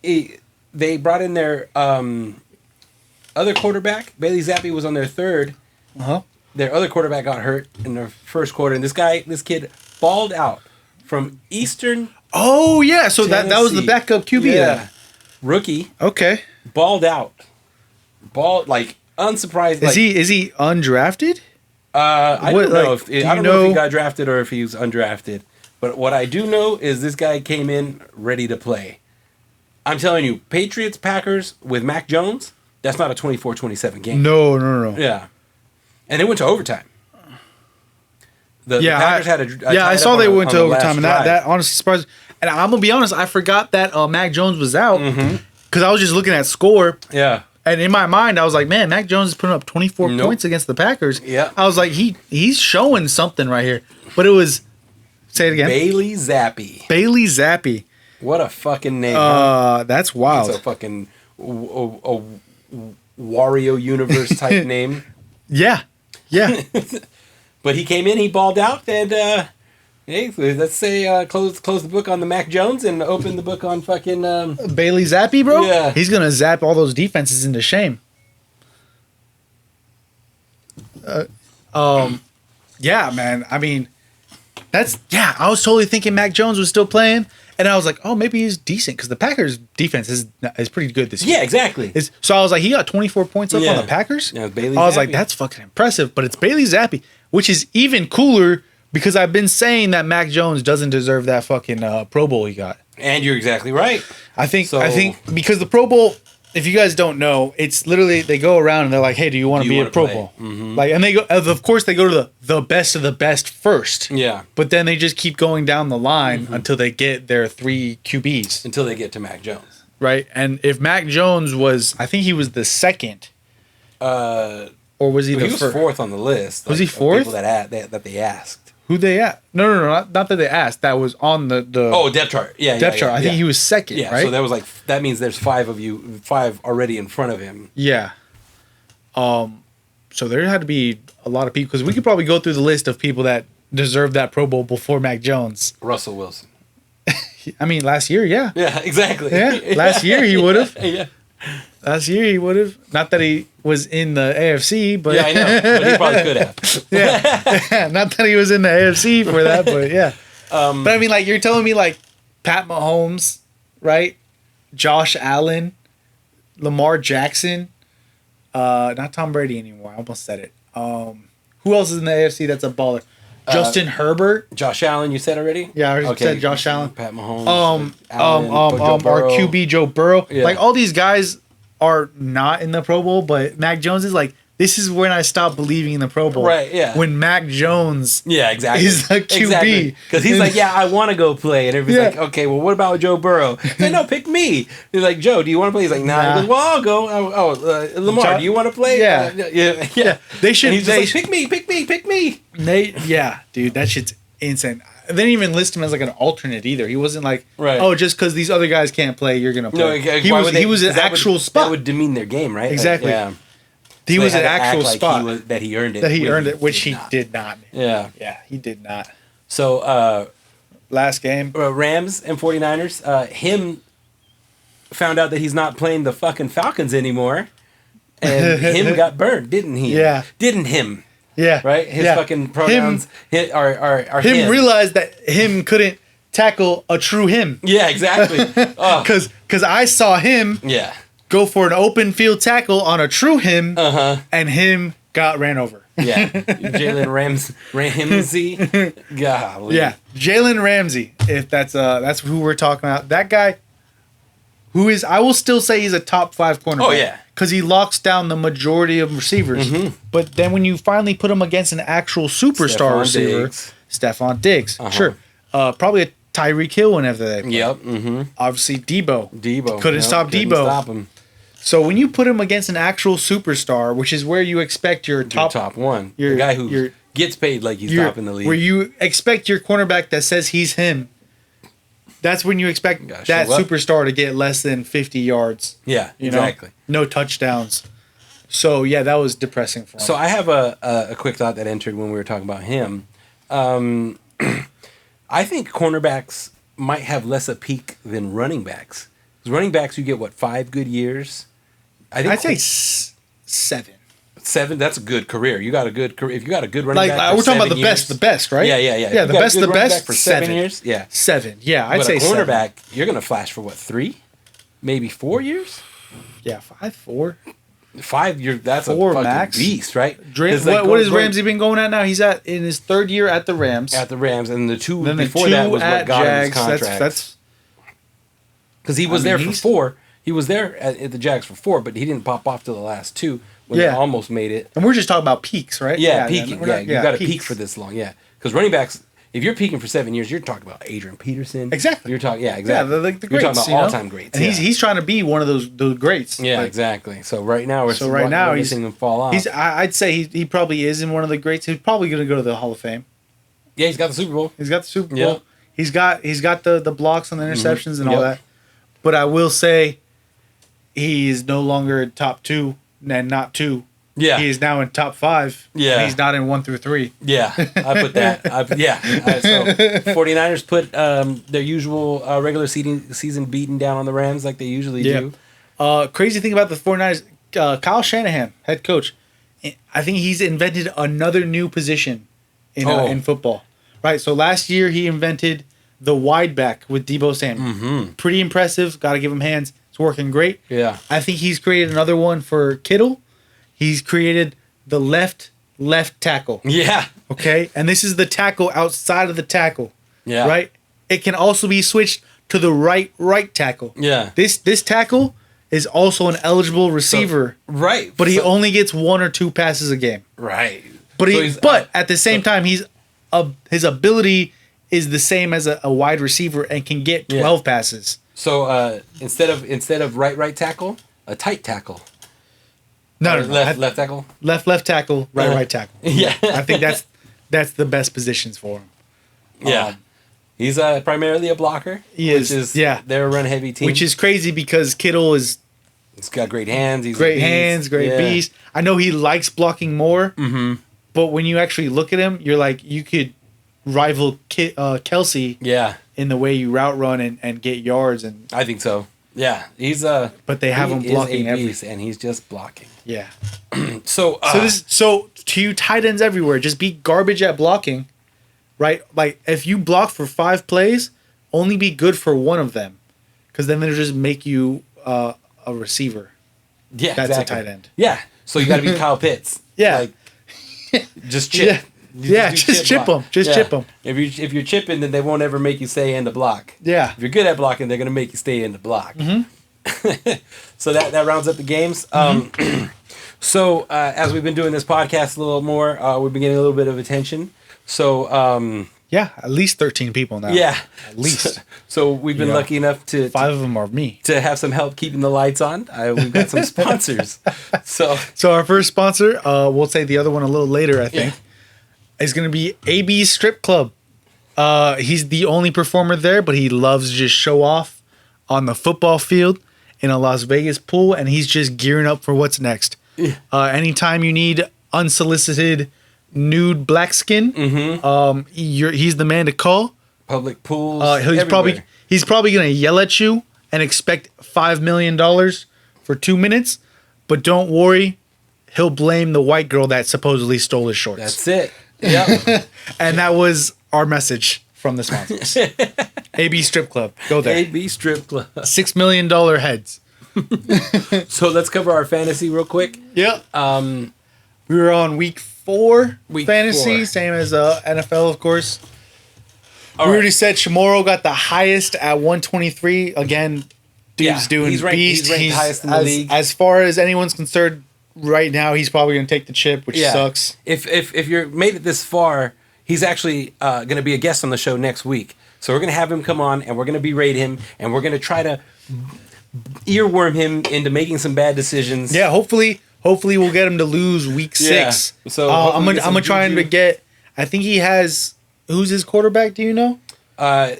They brought in their other quarterback. Bailey Zappi was on their third.
Uh-huh.
Their other quarterback got hurt in their first quarter, and this kid balled out from Eastern.
Oh yeah, so that was the backup QB.
Yeah,
then.
Rookie.
Okay.
Balled out. Like unsurprised.
Is he undrafted?
I don't know if he got drafted or if he was undrafted. But what I do know is this guy came in ready to play. I'm telling you, Patriots, Packers with Mac Jones, that's not a 24-27 game.
No.
Yeah. And it went to overtime. The Packers had a
I saw they went to overtime, and that honestly surprised. And I'm going to be honest, I forgot that Mac Jones was out because I was just looking at score.
Yeah.
And in my mind, I was like, man, Mac Jones is putting up 24 points against the Packers.
Yeah.
I was like, he's showing something right here. But it was... Say it again.
Bailey Zappi.
Bailey Zappi.
What a fucking name. Huh?
That's wild.
It's a fucking Wario Universe type name.
Yeah.
But he came in, he balled out, and hey, let's say close the book on the Mac Jones and open the book on fucking
Bailey Zappi, bro.
Yeah,
he's gonna zap all those defenses into shame. Yeah, man. I mean. I was totally thinking Mac Jones was still playing, and I was like, oh, maybe he's decent because the Packers' defense is pretty good this year.
Yeah, exactly.
So I was like, he got 24 points up on the Packers.
Yeah, Bailey
I was
Zappi.
like, that's fucking impressive, but it's Bailey Zappi, which is even cooler because I've been saying that Mac Jones doesn't deserve that fucking Pro Bowl he got.
And you're exactly right.
I think because the Pro Bowl, if you guys don't know, it's literally they go around and they're like, hey, do you want to be a Pro Bowl? Mm-hmm. Like, and they go, of course, they go to the best of the best first.
Yeah.
But then they just keep going down the line until they get their 3 QBs.
Until they get to Mac Jones.
Right. And if Mac Jones was, I think he was the second. Or was he the first?
He was fourth on the list.
Was he fourth?
People that they asked.
Who they at? No, not that they asked. That was on the
depth chart. Yeah,
depth chart. I think he was second.
Yeah,
right?
So that means there's 5 already in front of him.
Yeah. So there had to be a lot of people because we could probably go through the list of people that deserve that Pro Bowl before Mac Jones.
Russell Wilson.
I mean, last year, yeah.
Yeah, exactly.
Yeah, last year he would have.
Yeah.
Last year he would have. Not that he was in the AFC, but
yeah, I know. But he probably could have.
Yeah. Not that he was in the AFC for that, but yeah. But I mean, like you're telling me, like Pat Mahomes, right? Josh Allen, Lamar Jackson, not Tom Brady anymore. I almost said it. Who else is in the AFC that's a baller? Justin Herbert,
Josh Allen. You said already?
Yeah, I already said Josh Allen.
Pat Mahomes.
Our QB Joe Burrow.
Yeah.
Like all these guys are not in the Pro Bowl, but Mac Jones is like This is when I stopped believing in the Pro Bowl.
Right, yeah.
When Mac Jones
is
the QB.
Because he's like, yeah, I want to go play. And everybody's like, okay, well, what about Joe Burrow? He's like, no, pick me. He's like, Joe, do you want to play? He's like, nah. He goes, well, I'll go. Lamar, do you want to play?
Yeah.
Yeah.
They should.
And he's just like, pick me.
Yeah, dude, that shit's insane. They didn't even list him as like an alternate either. He wasn't like,
right.
Oh, just because these other guys can't play, you're gonna play.
No,
he was an actual spot.
That would demean their game, right?
Exactly.
Yeah.
He was an actual spot
that he earned it.
Which he did not.
Yeah.
Yeah, he did not.
So
last game,
Rams and 49ers. Him found out that he's not playing the fucking Falcons anymore, and him got burned, didn't he?
Yeah.
Didn't him?
Yeah.
Right. His fucking pronouns are
him. Realized that him couldn't tackle a true him.
Yeah. Exactly.
Because I saw him.
Yeah.
Go for an open field tackle on a true him, and him got ran over.
Yeah, Jalen Ramsey. Golly.
Yeah, Jalen Ramsey. If that's who we're talking about. That guy, who is, I will still say he's a top 5 cornerback.
Oh yeah,
because he locks down the majority of receivers. Mm-hmm. But then when you finally put him against an actual superstar receiver, Stephon Diggs, sure, probably a Tyreek Hill whenever they play.
Yep. Mm-hmm.
Obviously Debo couldn't stop
couldn't
Debo.
Stop him.
So when you put him against an actual superstar, which is where you expect your top
one, the guy who gets paid like he's top in the league,
where you expect your cornerback that says he's him, that's when you expect that superstar to get less than 50 yards.
Yeah, exactly.
No touchdowns. So yeah, that was depressing for him.
So I have a quick thought that entered when we were talking about him. I think cornerbacks might have less a peak than running backs. Because running backs, you get 5 good years. I'd say
7.
7. That's a good career. You got a good career. If you got a good running back,
we're talking about the best, right?
Yeah.
Yeah, the best
for 7 years. Yeah,
7. Yeah, I'd say
a cornerback, 7. You're gonna flash for 3, maybe 4 years.
Yeah, 5, 4.
5. That's
4
a fucking
max
beast, right?
What has Ramsey been going at now? He's in his 3rd year at the Rams.
And the 2 before that was what got him his contract.
That's
because he was there for 4. He was there at the Jags for 4, but he didn't pop off to the last 2 when they almost made it.
And we're just talking about peaks, right?
Yeah, peaking. You got to peak for this long. Yeah, because running backs, if you're peaking for 7 years, you're talking about Adrian Peterson.
Exactly.
You're talking, exactly.
Yeah, the greats.
You're talking about all-time greats.
And he's trying to be one of those greats.
Yeah, exactly. So right now we're
he's
seeing him fall off.
I'd say he probably is in one of the greats. He's probably going to go to the Hall of Fame.
Yeah, he's got the Super Bowl.
Yeah. He's got the blocks and the interceptions and all that. But I will say, he is no longer top 2 and not 2.
Yeah.
He is now in top 5.
Yeah.
And he's not in 1 through 3.
Yeah, I put that. So 49ers put their usual regular season beating down on the Rams like they usually do.
Crazy thing about the 49ers, Kyle Shanahan, head coach, I think he's invented another new position in football. Right, so last year he invented the wide back with Deebo Samuel. Mm-hmm. Pretty impressive. Got to give him hands. It's working great.
Yeah.
I think he's created another one for Kittle. He's created the left tackle.
Yeah.
Okay? And this is the tackle outside of the tackle.
Yeah.
Right? It can also be switched to the right tackle.
Yeah.
This tackle is also an eligible receiver.
Right.
But he only gets 1 or 2 passes a game.
Right.
But at the same time, his ability is the same as a wide receiver and can get 12 passes.
So instead of right tackle, a tight tackle.
No.
Left tackle.
Left tackle, right tackle.
Yeah.
I think that's the best positions for him.
Yeah. He's primarily a blocker. They're a run heavy team.
Which is crazy because Kittle is.
He's got great hands. He's
great beast. I know he likes blocking more. Mm-hmm. But when you actually look at him, you're like, you could rival Kelsey.
Yeah.
In the way you route run and get yards. And
I think so. Yeah. He's
But they have him blocking
everything. And he's just blocking.
Yeah.
So
to you tight ends everywhere, just be garbage at blocking, right? Like if you block for 5 plays, only be good for 1 of them, because then they'll just make you a receiver.
Yeah,
that's
exactly.
a tight end.
Yeah, so you got to be Kyle Pitts.
Yeah,
just chip.
Just chip them. Chip them.
If you're chipping, then they won't ever make you stay in the block.
Yeah.
If you're good at blocking, they're gonna make you stay in the block.
Mm-hmm.
So that rounds up the games. So as we've been doing this podcast a little more, we've been getting a little bit of attention. So
yeah, at least 13 people now.
Yeah,
at least.
So we've been lucky enough to
5 of them are me
to have some help keeping the lights on. We've got some sponsors. So
our first sponsor, we'll say the other one a little later. I think is going to be AB Strip Club. He's the only performer there, but he loves to just show off on the football field in a Las Vegas pool, and he's just gearing up for what's next. Yeah. Anytime you need unsolicited nude black skin, he's the man to call.
Public pools.
He's probably gonna yell at you and expect $5 million for 2 minutes, but don't worry, he'll blame the white girl that supposedly stole his shorts.
That's it. Yep.
And that was our message from the sponsors. AB Strip Club. Go there.
AB Strip Club.
$6 million heads.
So let's cover our fantasy real quick.
Yeah. We were on week 4 fantasy,
4.
same as NFL, of course.
All
we
right.
already said Chamorro got the highest at 123. Again, dude's doing
he's ranked,
beast.
He's ranked highest in the league.
As far as anyone's concerned, right now he's probably going to take the chip, which sucks.
If you're made it this far, he's actually going to be a guest on the show next week. So we're going to have him come on, and we're going to berate him, and we're going to try to earworm him into making some bad decisions.
Yeah, hopefully we'll get him to lose week 6.
So
I'm gonna try him to get. I think he has. Who's his quarterback? Do you know?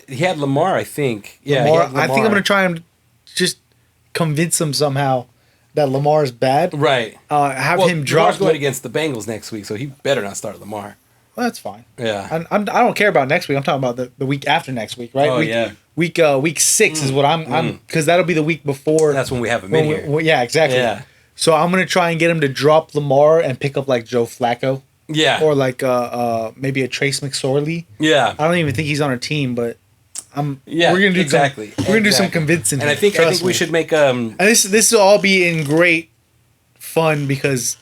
He had Lamar, I think. Yeah,
Lamar,
he had Lamar.
I think I'm gonna try and just convince him somehow that Lamar is bad.
Right.
Have him drop.
Lamar's going against the Bengals next week, so he better not start Lamar.
Well, that's fine.
Yeah.
I don't care about next week. I'm talking about the week after next week, right?
Oh,
Week 6 is what I'm because that'll be the week before.
That's when we have him in here.
Yeah, exactly.
Yeah.
So I'm gonna try and get him to drop Lamar and pick up like Joe Flacco.
Yeah.
Or like maybe a Trace McSorley.
Yeah.
I don't even think he's on our team, but we're gonna do
exactly.
We're gonna do some convincing.
And I think we should make
And this will all be in great fun because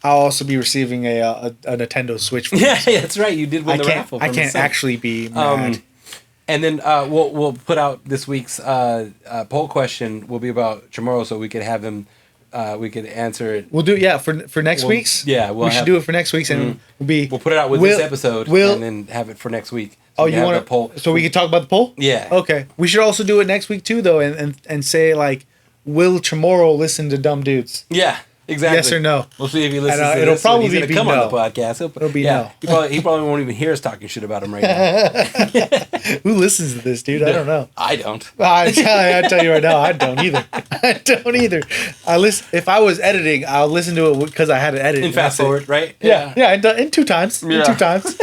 I'll also be receiving a Nintendo Switch.
Yeah, that's right. You did win the raffle.
I can't actually be mad.
And then we'll put out this week's poll question. Will be about Chamorro, so we could have him. We could answer it.
We'll do it, for next week's.
Yeah,
we should do it for next week's, and
we'll put it out with this episode, and then have it for next week. So
you want to poll? So we can talk about the poll.
Yeah.
Okay. We should also do it next week too, though, and say like, will Chamorro listen to Dumb Dudes?
Yeah. Exactly.
Yes or no?
We'll see if he listens to
it'll
this.
Probably
he's going to come on the podcast.
It'll be no.
He probably won't even hear us talking shit about him right now.
Who listens to this, dude? I don't know.
I don't.
I tell you right now, I don't either. I don't either. If I was editing, I'll listen to it because I had to edit.
In fast forward, right?
Yeah. In 2 times. Yeah. In 2 times.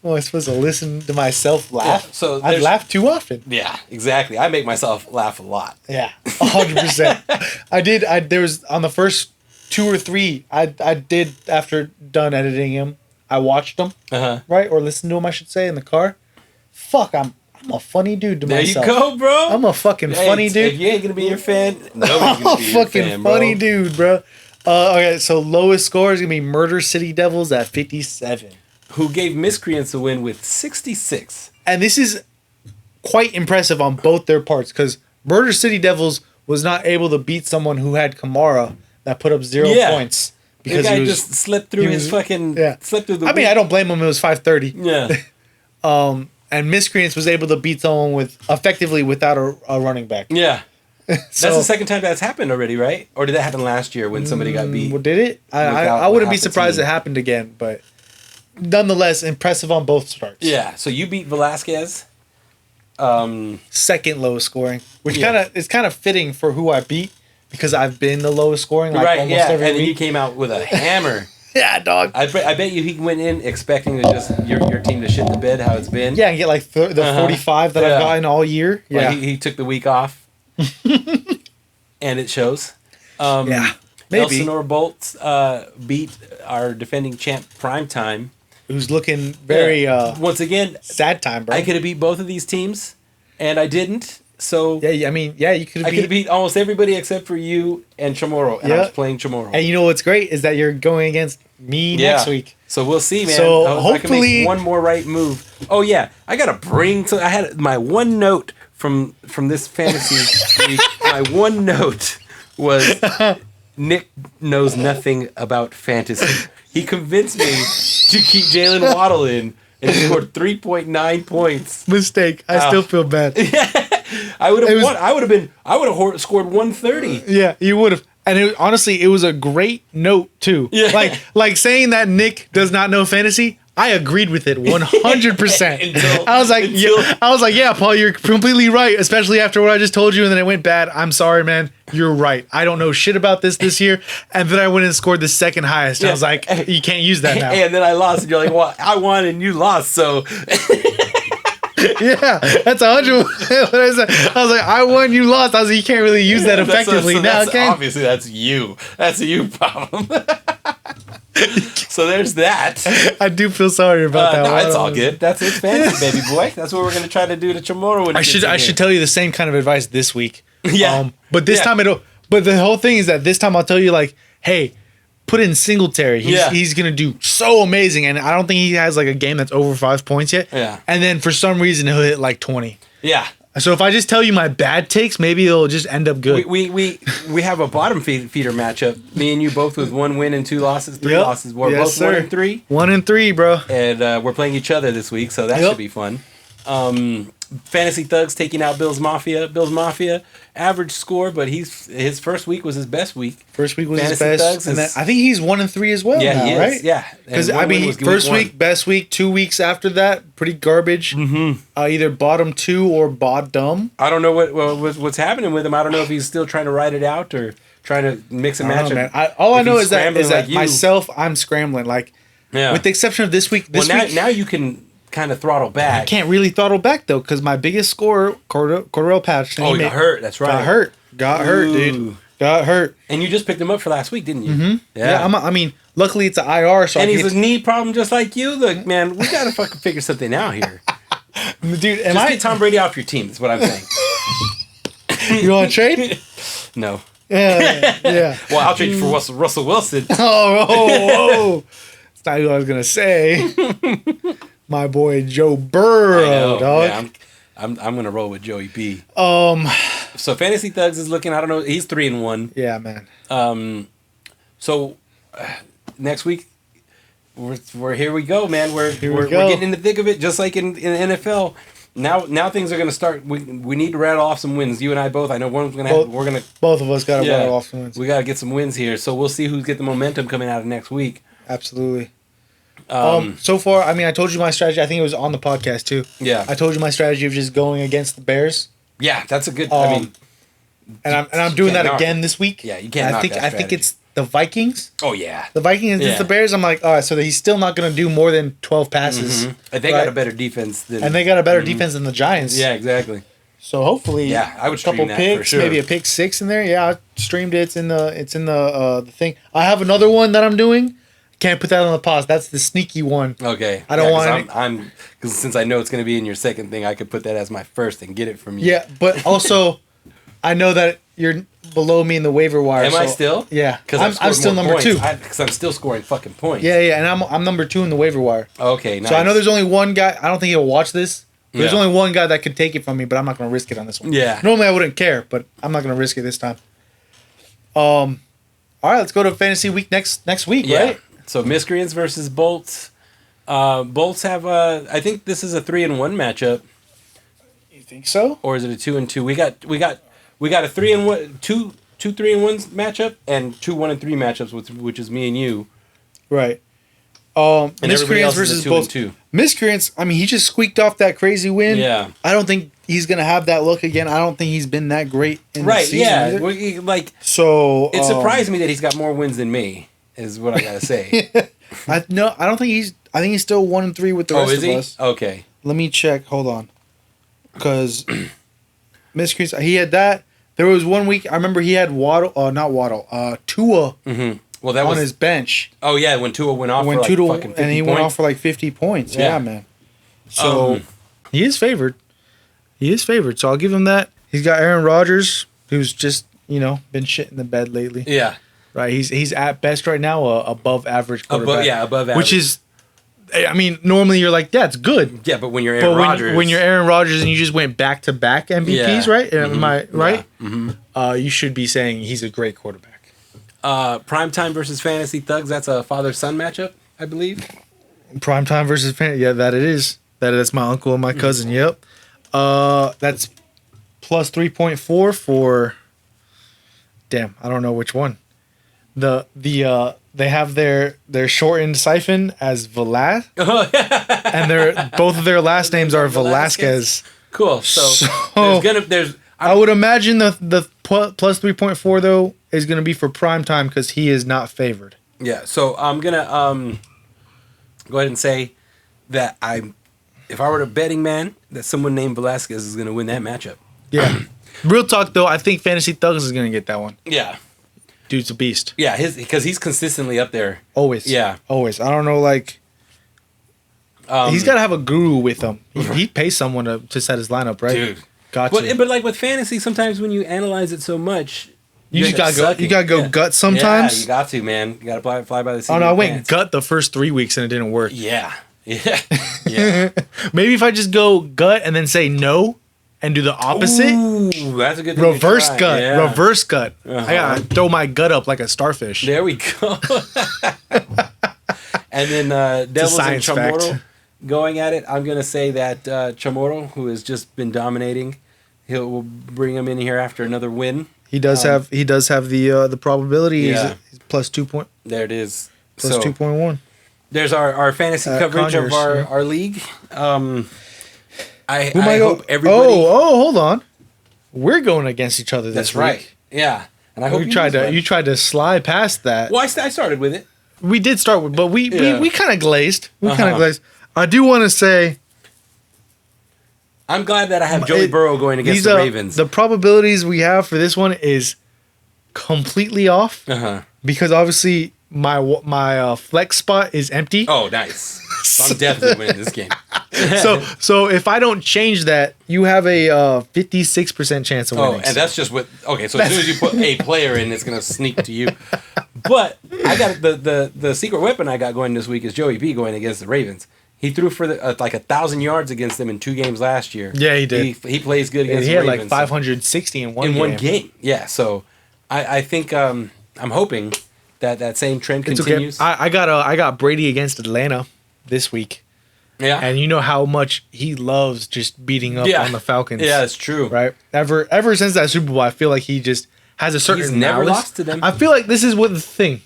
Well, I'm supposed to listen to myself laugh. Yeah, so I laugh too often.
Yeah, exactly. I make myself laugh a lot.
Yeah, 100%. I did. There was on the first 2 or 3. I did after done editing him. I watched them, right, or listened to him, I should say, in the car. Fuck, I'm a funny dude to myself.
There you go, bro.
I'm a fucking funny dude.
If you ain't gonna be your fan, nobody's
I'm
gonna
a
be your
fucking
fan,
funny dude, bro. Okay, so lowest score is gonna be Murder City Devils at 57.
Who gave Miscreants a win with 66.
And this is quite impressive on both their parts because Murder City Devils was not able to beat someone who had Kamara that put up 0 points.
Because the guy just slipped through slipped through the
I mean, I don't blame him. It was 5:30.
Yeah.
And Miscreants was able to beat someone effectively without a running back.
Yeah. That's the second time that's happened already, right? Or did that happen last year when somebody got beat?
Well, did it? I wouldn't be surprised it happened again, but nonetheless, impressive on both starts.
Yeah. So you beat Velasquez.
Second lowest scoring, which is kind of fitting for who I beat because I've been the lowest scoring almost every week.
And then you came out with a hammer.
Yeah, dog.
I bet you he went in expecting to just your team to shit the bed how it's been.
Yeah, and get like the 45 that I've gotten all year. Yeah,
he took the week off, and it shows.
Yeah, maybe.
Elsinore Bolts beat our defending champ Primetime,
who's looking very
once again
sad time, bro.
I could have beat both of these teams, and I didn't. So
I mean, you could.
I could have beat almost everybody except for you and Chamorro, and I was playing Chamorro.
And you know what's great is that you're going against me next week.
So we'll see, man.
So
hopefully, I can make one more right move. Oh yeah, I gotta bring. I had my one note from this fantasy week. My one note was Nick knows nothing about fantasy. He convinced me to keep Jalen Waddle in, and he scored 3.9 points.
Mistake. I still feel bad.
I would have won. I would have scored 130.
Yeah, you would have. And honestly, it was a great note too. Yeah. Like saying that Nick does not know fantasy. I agreed with it 100%. I was like, yeah, Paul, you're completely right, especially after what I just told you, and then it went bad. I'm sorry, man. You're right. I don't know shit about this year. And then I went and scored the second highest. I was like, you can't use that now.
And then I lost, and you're like, well, I won and you lost, so.
Yeah, that's 100. What I said. I was like, I won, you lost. I was like, you can't really use that effectively now, okay?
Obviously, that's you. That's a you problem. So there's that.
I do feel sorry about that.
No, it's all good. It's fantasy, baby boy. That's what we're gonna try to do to tomorrow. When
I should tell you the same kind of advice this week.
Yeah.
But this time But the whole thing is that this time I'll tell you like, hey, put in Singletary. He's gonna do so amazing, and I don't think he has like a game that's over 5 points yet.
Yeah.
And then for some reason he'll hit like 20.
Yeah.
So if I just tell you my bad takes, maybe it'll just end up good.
We have a bottom feeder matchup. Me and you both with 1 win and 2 losses, 3 losses. We're both sir. 1 and 3.
1 and 3, bro.
And we're playing each other this week, so that should be fun. Fantasy Thugs taking out Bill's Mafia. Bill's Mafia, average score, but his first week was his best week.
First week was Fantasy his best. Thugs and then I think he's 1 and 3 as well. Yeah, now, he is. Right?
Yeah,
because I mean, first week, best week. 2 weeks after that, pretty garbage.
Mm-hmm.
Either bottom 2 or bottom.
I don't know what's happening with him. I don't know if he's still trying to ride it out or trying to mix and match.
All I know is that myself, I'm scrambling. Like, with the exception of this week.
Now you can kind of throttle back.
I can't really throttle back though, because my biggest scorer, Cordell Patterson.
Oh, he got hurt. That's right.
Got hurt, dude. Got hurt.
And you just picked him up for last week, didn't you?
Mm-hmm. Yeah. I mean, luckily it's an IR. So
and he's a knee problem just like you. Look, man, we gotta fucking figure something out here,
dude.
Get Tom Brady off your team. That's what I'm saying.
You want to trade?
No.
Yeah.
Well, I'll trade you for Russell Wilson.
Oh. That's not who I was gonna say. My boy Joe Burrow, dog.
Yeah, I'm gonna roll with Joey B. So Fantasy Thugs is looking. I don't know. He's 3-1.
Yeah, man.
So next week we're here. We go, man. We're getting in the thick of it, just like in the NFL. Now things are gonna start. We need to rattle off some wins. You and I both. I know one's gonna.
Both of us gotta rattle off some wins.
We gotta get some wins here. So we'll see who's get the momentum coming out of next week.
Absolutely. So far, I mean, I told you my strategy. I think it was on the podcast too.
Yeah.
I told you my strategy of just going against the Bears.
Yeah, that's a good.
And I'm doing that again this week.
Yeah, you can't.
I think it's the Vikings.
Oh yeah.
The Vikings against the Bears. I'm like, all right, so he's still not going to do more than 12 passes.
Mm-hmm. And they got a better defense than.
And they got a better defense than the Giants.
Yeah, exactly.
So hopefully,
I would
a couple
that
picks,
for sure.
maybe a pick 6 in there. Yeah, I streamed it. It's in the thing. I have another one that I'm doing. Can't put that on the pause. That's the sneaky one.
Okay.
I don't want
because since I know it's going to be in your second thing, I could put that as my first and get it from you.
Yeah, but also, I know that you're below me in the waiver wire.
Am I still?
Yeah,
because
I'm still number 2.
Because I'm still scoring fucking points.
Yeah, and I'm number 2 in the waiver wire.
Okay, nice.
So I know there's only one guy. I don't think he'll watch this. But there's only one guy that could take it from me, but I'm not going to risk it on this one.
Yeah.
Normally I wouldn't care, but I'm not going to risk it this time. All right, let's go to fantasy week next week, right?
So Miscreants versus Bolts. Bolts have I think this is a 3-1 matchup.
You think so?
Or is it a 2-2? We got a 3-1, two 3-1 matchup and 2 1-3 matchups, which is me and you.
Right.
And
Miscreants versus Bolts. Miscreants. I mean, he just squeaked off that crazy win.
Yeah.
I don't think he's gonna have that look again. I don't think he's been that great in the season.
Yeah. So it surprised me that he's got more wins than me. Is what I gotta say.
I don't think he's. I think he's still 1 and 3 with the rest of us.
Okay.
Let me check. Hold on, because Miscreants. He had that. There was 1 week. I remember he had Waddle. Not Waddle. Tua.
Mm-hmm. Well, that
on
was
his bench.
Oh yeah, when Tua went off. Went for like fucking 50
and he went off for like 50 points. Yeah, man. So he is favored. So I'll give him that. He's got Aaron Rodgers, who's just been shit in the bed lately.
Yeah.
Right, he's at best right now above average quarterback.
Above average.
Which is, I mean, normally you're like, yeah, it's good.
Yeah, but when you're Aaron Rodgers,
when you're Aaron Rodgers and you just went back to back MVPs, right?
Mm-hmm.
Am I right?
Yeah. Mm-hmm.
You should be saying he's a great quarterback.
Primetime versus Fantasy Thugs. That's a father-son matchup, I believe.
Primetime versus yeah, that it is. That's my uncle and my cousin. Yep. That's plus 3.4 for. Damn, I don't know which one. They have their shortened siphon as Velas, and both of their last names are Velasquez.
Cool. So there's.
I would imagine the plus 3.4 though is gonna be for prime time because he is not favored.
Yeah. So I'm gonna go ahead and say that if I were a betting man, that someone named Velasquez is gonna win that matchup.
Yeah. Real talk though, I think Fantasy Thugs is gonna get that one.
Yeah.
Dude's a beast.
Yeah, because he's consistently up there.
Always.
Yeah.
Always. I don't know, like... he's got to have a guru with him. He pays someone to set his lineup, right?
Dude.
Gotcha.
But like with fantasy, sometimes when you analyze it so much...
You just gotta go gut sometimes.
Yeah, you got to, man. You got to fly by the seat.
Oh, no, I went gut the first 3 weeks and it didn't work.
Yeah. Yeah.
Maybe if I just go gut and then say no... and do the opposite.
Ooh, that's a good thing.
Reverse gut. Yeah. Reverse gut.
Uh-huh.
I gotta throw my gut up like a starfish.
There we go. And then Devils and Chamorro going at it. I'm gonna say that Chamorro, who has just been dominating, we'll bring him in here after another win.
He does have the probability.
Yeah.
He's plus 2 point.
There it is.
Plus 2.1.
There's our fantasy coverage
Conyers,
of our league. I hope everybody.
Hold on. We're going against each other this week. That's right.
Yeah, and I hope
you tried to slide past that.
Well, I started with it.
We did start with, but we kind of glazed. I do want to say,
I'm glad that I have Joey Burrow going against the Ravens.
The probabilities we have for this one is completely off because obviously my flex spot is empty.
Oh, nice. So I'm definitely winning this game.
so if I don't change that, you have a 56% chance of winning.
Oh, and that's just with so as soon as you put a player in, it's gonna sneak to you. But I got the secret weapon I got going this week is Joey B going against the Ravens. He threw for like 1,000 yards against them in 2 games last year.
Yeah, he did.
He plays good against the
Ravens. He
Ravens.
had like 560 in one game.
Yeah, so I think I'm hoping that same trend continues.
Okay. I got Brady against Atlanta this week.
Yeah.
And you know how much he loves just beating up on the Falcons.
Yeah, that's true.
Right? Ever since that Super Bowl, I feel like he just has a certain...
He's never lost to them.
I feel like this is what the thing.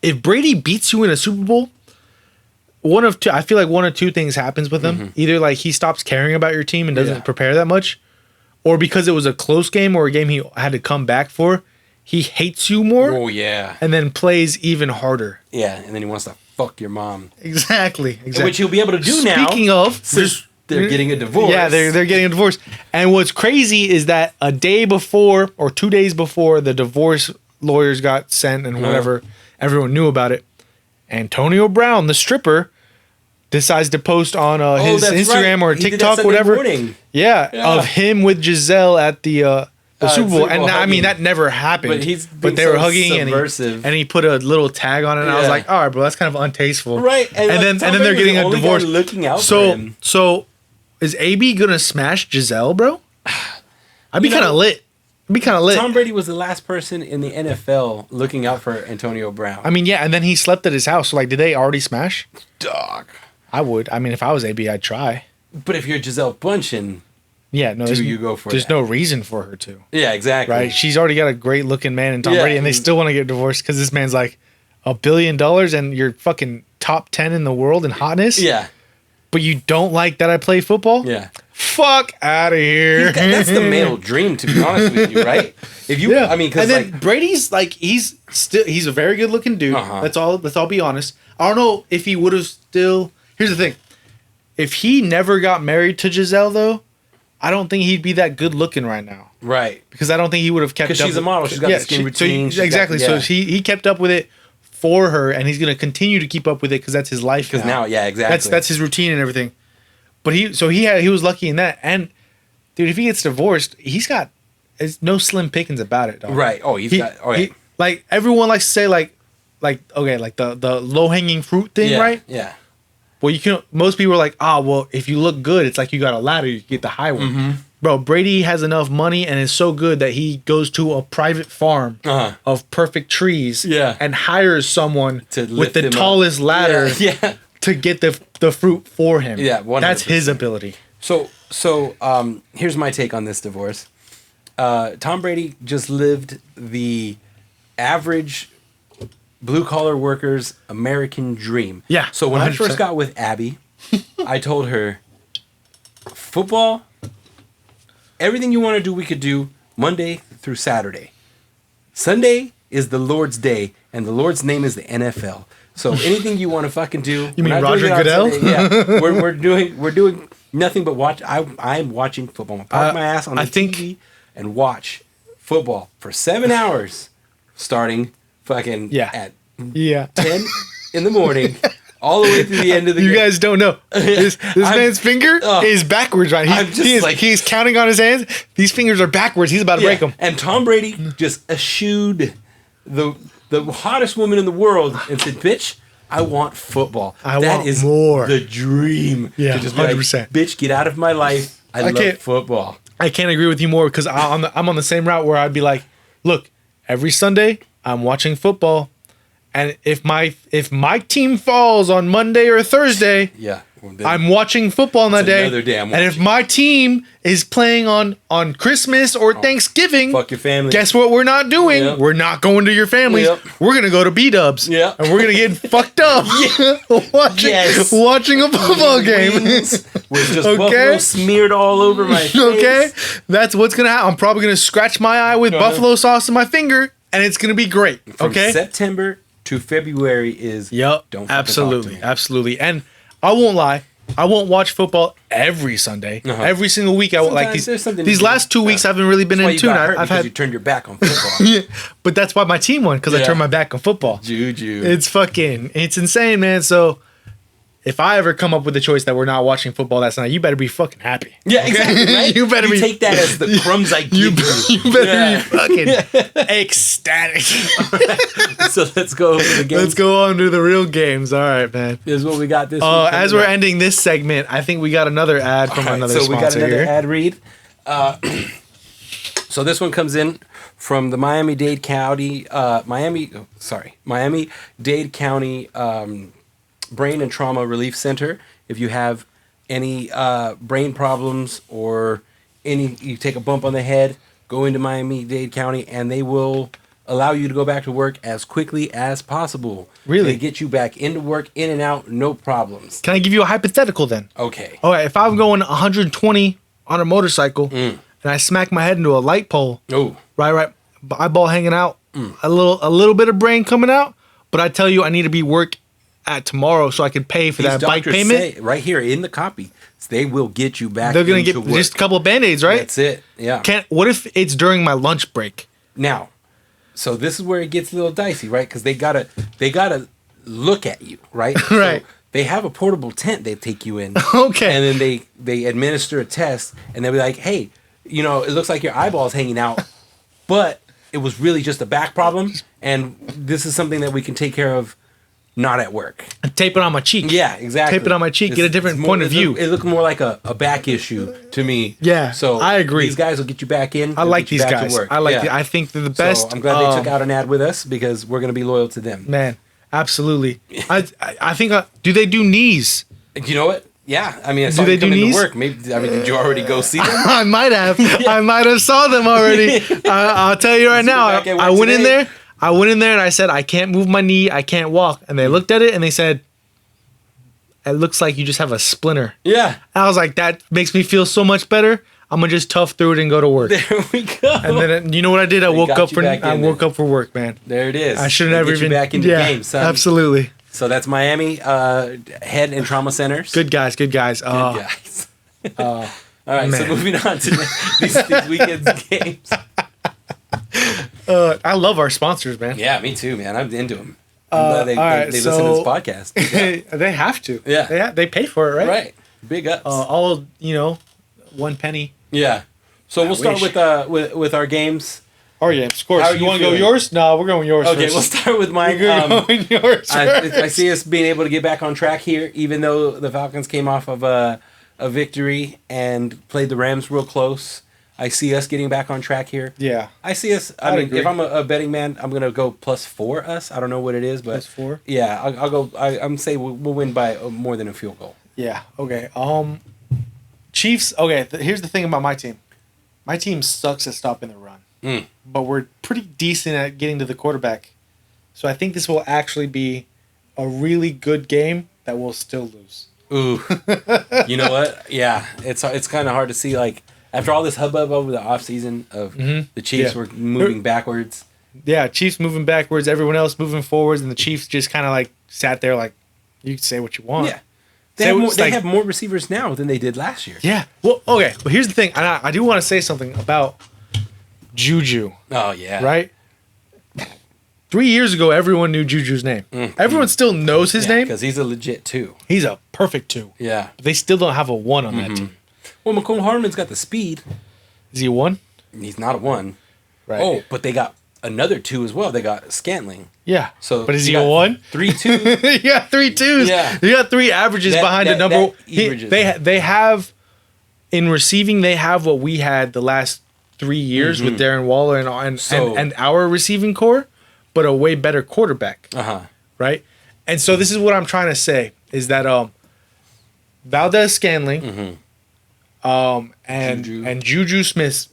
If Brady beats you in a Super Bowl, I feel like one of two things happens with him. Mm-hmm. Either like he stops caring about your team and doesn't prepare that much, or because it was a close game or a game he had to come back for, he hates you more.
Oh, yeah.
And then plays even harder.
Yeah, and then he wants to fuck your mom.
Exactly.
Which he'll be able to do now.
Speaking of,
they're getting a divorce.
Yeah, they're getting a divorce. And what's crazy is that a day before or 2 days before the divorce lawyers got sent and whatever, everyone knew about it. Antonio Brown, the stripper, decides to post on his Instagram or TikTok, whatever. Yeah, of him with Giselle at the Super Bowl, and I mean that never happened. But they were hugging, and he put a little tag on it. And I was like, all right, bro, that's kind of untasteful,
right?
And then they're getting a divorce.
Looking out for him.
So is AB gonna smash Giselle, bro? I'd be kind of lit.
Tom Brady was the last person in the NFL looking out for Antonio Brown.
I mean, yeah, and then he slept at his house. So like, did they already smash?
Dog.
I would. I mean, if I was AB, I'd try.
But if you're Giselle Bündchen.
Yeah, no.
You go for
there's no reason for her to.
Yeah, exactly.
Right? She's already got a great looking man in Tom Brady, and they still want to get divorced because this man's like $1 billion and you're fucking top 10 in the world in hotness.
Yeah.
But you don't like that I play football?
Yeah.
Fuck out of here.
That's the male dream, to be honest with you, right? If you, I mean, because
then Brady's like he's a very good looking dude. Let's all be honest. I don't know if he would have still. Here's the thing: if he never got married to Giselle, though, I don't think he'd be that good looking right now.
Right.
Because I don't think he would have kept up.
Because she's a model. She's got the skin routine.
Exactly. So he kept up with it for her, and he's going to continue to keep up with it because that's his life.
Because now, yeah, exactly.
That's his routine and everything. But he was lucky in that. And dude, if he gets divorced, there's no slim pickings about it, dog.
Right. Oh,
like everyone likes to say like the low hanging fruit thing, right?
Yeah.
Well, most people are like, well, if you look good, it's like you got a ladder, you get the high one.
Mm-hmm.
Bro, Brady has enough money and is so good that he goes to a private farm of perfect trees and hires someone with the tallest ladder to get the fruit for him. Yeah, 100%. That's his ability.
So here's my take on this divorce. Tom Brady just lived the average blue-collar worker's American dream.
Yeah.
So when 100%. I first got with Abby, I told her, football, everything you want to do, we could do Monday through Saturday. Sunday is the Lord's day, and the Lord's name is the NFL. So anything you want to fucking do.
You mean Roger Goodell?
Yeah, we're doing nothing but watch. I'm watching football. I'm park my ass on the TV and watch football for 7 hours, starting fucking at 10 in the morning. All the way to the end of the game.
You guys don't know. This man's finger is backwards, right? He's counting on his hands. These fingers are backwards. He's about to break them.
And Tom Brady just eschewed the hottest woman in the world and said, bitch, I want football. That is more. The dream.
Yeah,
to just be 100%. Like, bitch, get out of my life. I love football.
I can't agree with you more because I'm on the same route where I'd be like, look, every Sunday I'm watching football. And if my team falls on Monday or Thursday, I'm watching football on that day.
Another day I'm
watching. And if my team is playing on Christmas or Thanksgiving,
fuck your family.
Guess what we're not doing? Yep. We're not going to your families. Yep. We're gonna go to B-dubs.
Yep.
And we're gonna get fucked up watching a football game.
With just buffalo smeared all over my face.
Okay, that's what's gonna happen. I'm probably gonna scratch my eye with buffalo sauce in my finger, and it's gonna be great.
From September to February is
absolutely. And I won't lie, I won't watch football every Sunday. Every single week I won't like these last 2 weeks I haven't really been into.
You turned your back on football.
But that's why my team won, because I turned my back on football.
Juju.
It's insane, man. So if I ever come up with the choice that we're not watching football that night, you better be fucking happy.
Yeah, exactly. Right?
You better
take that as the crumbs I give you.
You better be fucking ecstatic.
So let's go over the games.
Let's go on to the real games. All right, man.
This is what we got this week.
As we're ending this segment, I think we got another ad from another sponsor. So we got another
ad read. So this one comes in from the Miami-Dade County, Miami-Dade County Brain and Trauma Relief Center. If you have any brain problems or you take a bump on the head, go into Miami-Dade County and they will allow you to go back to work as quickly as possible.
Really?
They get you back into work, in and out, no problems.
Can I give you a hypothetical then?
Okay.
All right, if I'm going 120 on a motorcycle and I smack my head into a light pole, right, eyeball hanging out, a little bit of brain coming out, but I tell you I need to be work at tomorrow so I can pay for that bike payment.
Say, right here in the copy, they will get you back.
They're gonna get work. Just a couple of Band-Aids, right?
That's it. Yeah.
What if it's during my lunch break?
Now, so this is where it gets a little dicey, right? Because they gotta look at you, right?
Right.
So they have a portable tent they take you in.
Okay.
And then they administer a test, and they'll be like, hey, it looks like your eyeball's hanging out, but it was really just a back problem, and this is something that we can take care of. Not at work.
And tape it on my cheek.
Yeah, exactly.
Tape it on my cheek. Get a different point of view.
It looked more like a back issue to me.
Yeah,
so
I agree.
These guys will get you back in.
I like these guys. I think they're the best.
So I'm glad they took out an ad with us because we're going to be loyal to them.
Man, absolutely. I think. Do they do knees?
You know what? Yeah, I mean, I saw them come into work. Maybe did you already go see them?
I might have. I might have saw them already. I'll tell you right now. I went in there. And I said, I can't move my knee. I can't walk. And they looked at it and they said, it looks like you just have a splinter.
Yeah.
And I was like, that makes me feel so much better. I'm going to just tough through it and go to work.
There we go.
And then, you know what I did? I woke up for work, man.
There it is.
I should have never
even. Back into the game, son.
Absolutely.
So that's Miami Head and Trauma Centers.
Good guys.
Good guys. All right, man. So moving on to these weekend's games.
I love our sponsors, man.
Yeah, me too, man. I'm into them. I'm glad they listen to this podcast.
Yeah. They have to.
Yeah.
They pay for it, right?
Right. Big ups.
All, 1 penny.
Yeah. So we'll start with our games.
Our games, of course. You want to go yours? No, we're going yours
Okay,
first.
we'll start with mine.
Going yours
I see us being able to get back on track here, even though the Falcons came off of a a victory and played the Rams real close. I see us getting back on track here.
Yeah.
I see us. I mean, agree. If I'm a betting man, I'm gonna go +4 us. I don't know what it is, but
+4.
Yeah, I'll go. I'm say we'll win by more than a field goal.
Yeah. Okay. Chiefs. Okay. Here's the thing about my team. My team sucks at stopping the run, but we're pretty decent at getting to the quarterback. So I think this will actually be a really good game that we'll still lose.
Ooh. You know what? Yeah, it's kind of hard to see, like, after all this hubbub over the offseason of the Chiefs were moving backwards.
Yeah, Chiefs moving backwards, everyone else moving forwards, and the Chiefs just kind of like sat there like, you can say what you want.
Yeah. They have more receivers now than they did last year.
Yeah. Well, okay, but here's the thing. I do want to say something about Juju.
Oh, yeah.
Right? 3 years ago, everyone knew Juju's name. Everyone still knows his name.
Because he's a legit 2.
He's a perfect 2.
Yeah.
But they still don't have a 1 on that team.
Well, McCole Hardman's got the speed.
Is he a 1?
He's not a 1.
Right.
Oh, but they got another 2 as well. They got Scantling.
Yeah.
So
but is he a 1?
3 2.
Yeah, 3 2s.
Yeah.
You got 3 averages behind the number. They have in receiving. They have what we had the last 3 years with Darren Waller and our receiving core, but a way better quarterback. Right. And so this is what I'm trying to say is that Valdez Scantling, and Juju Smith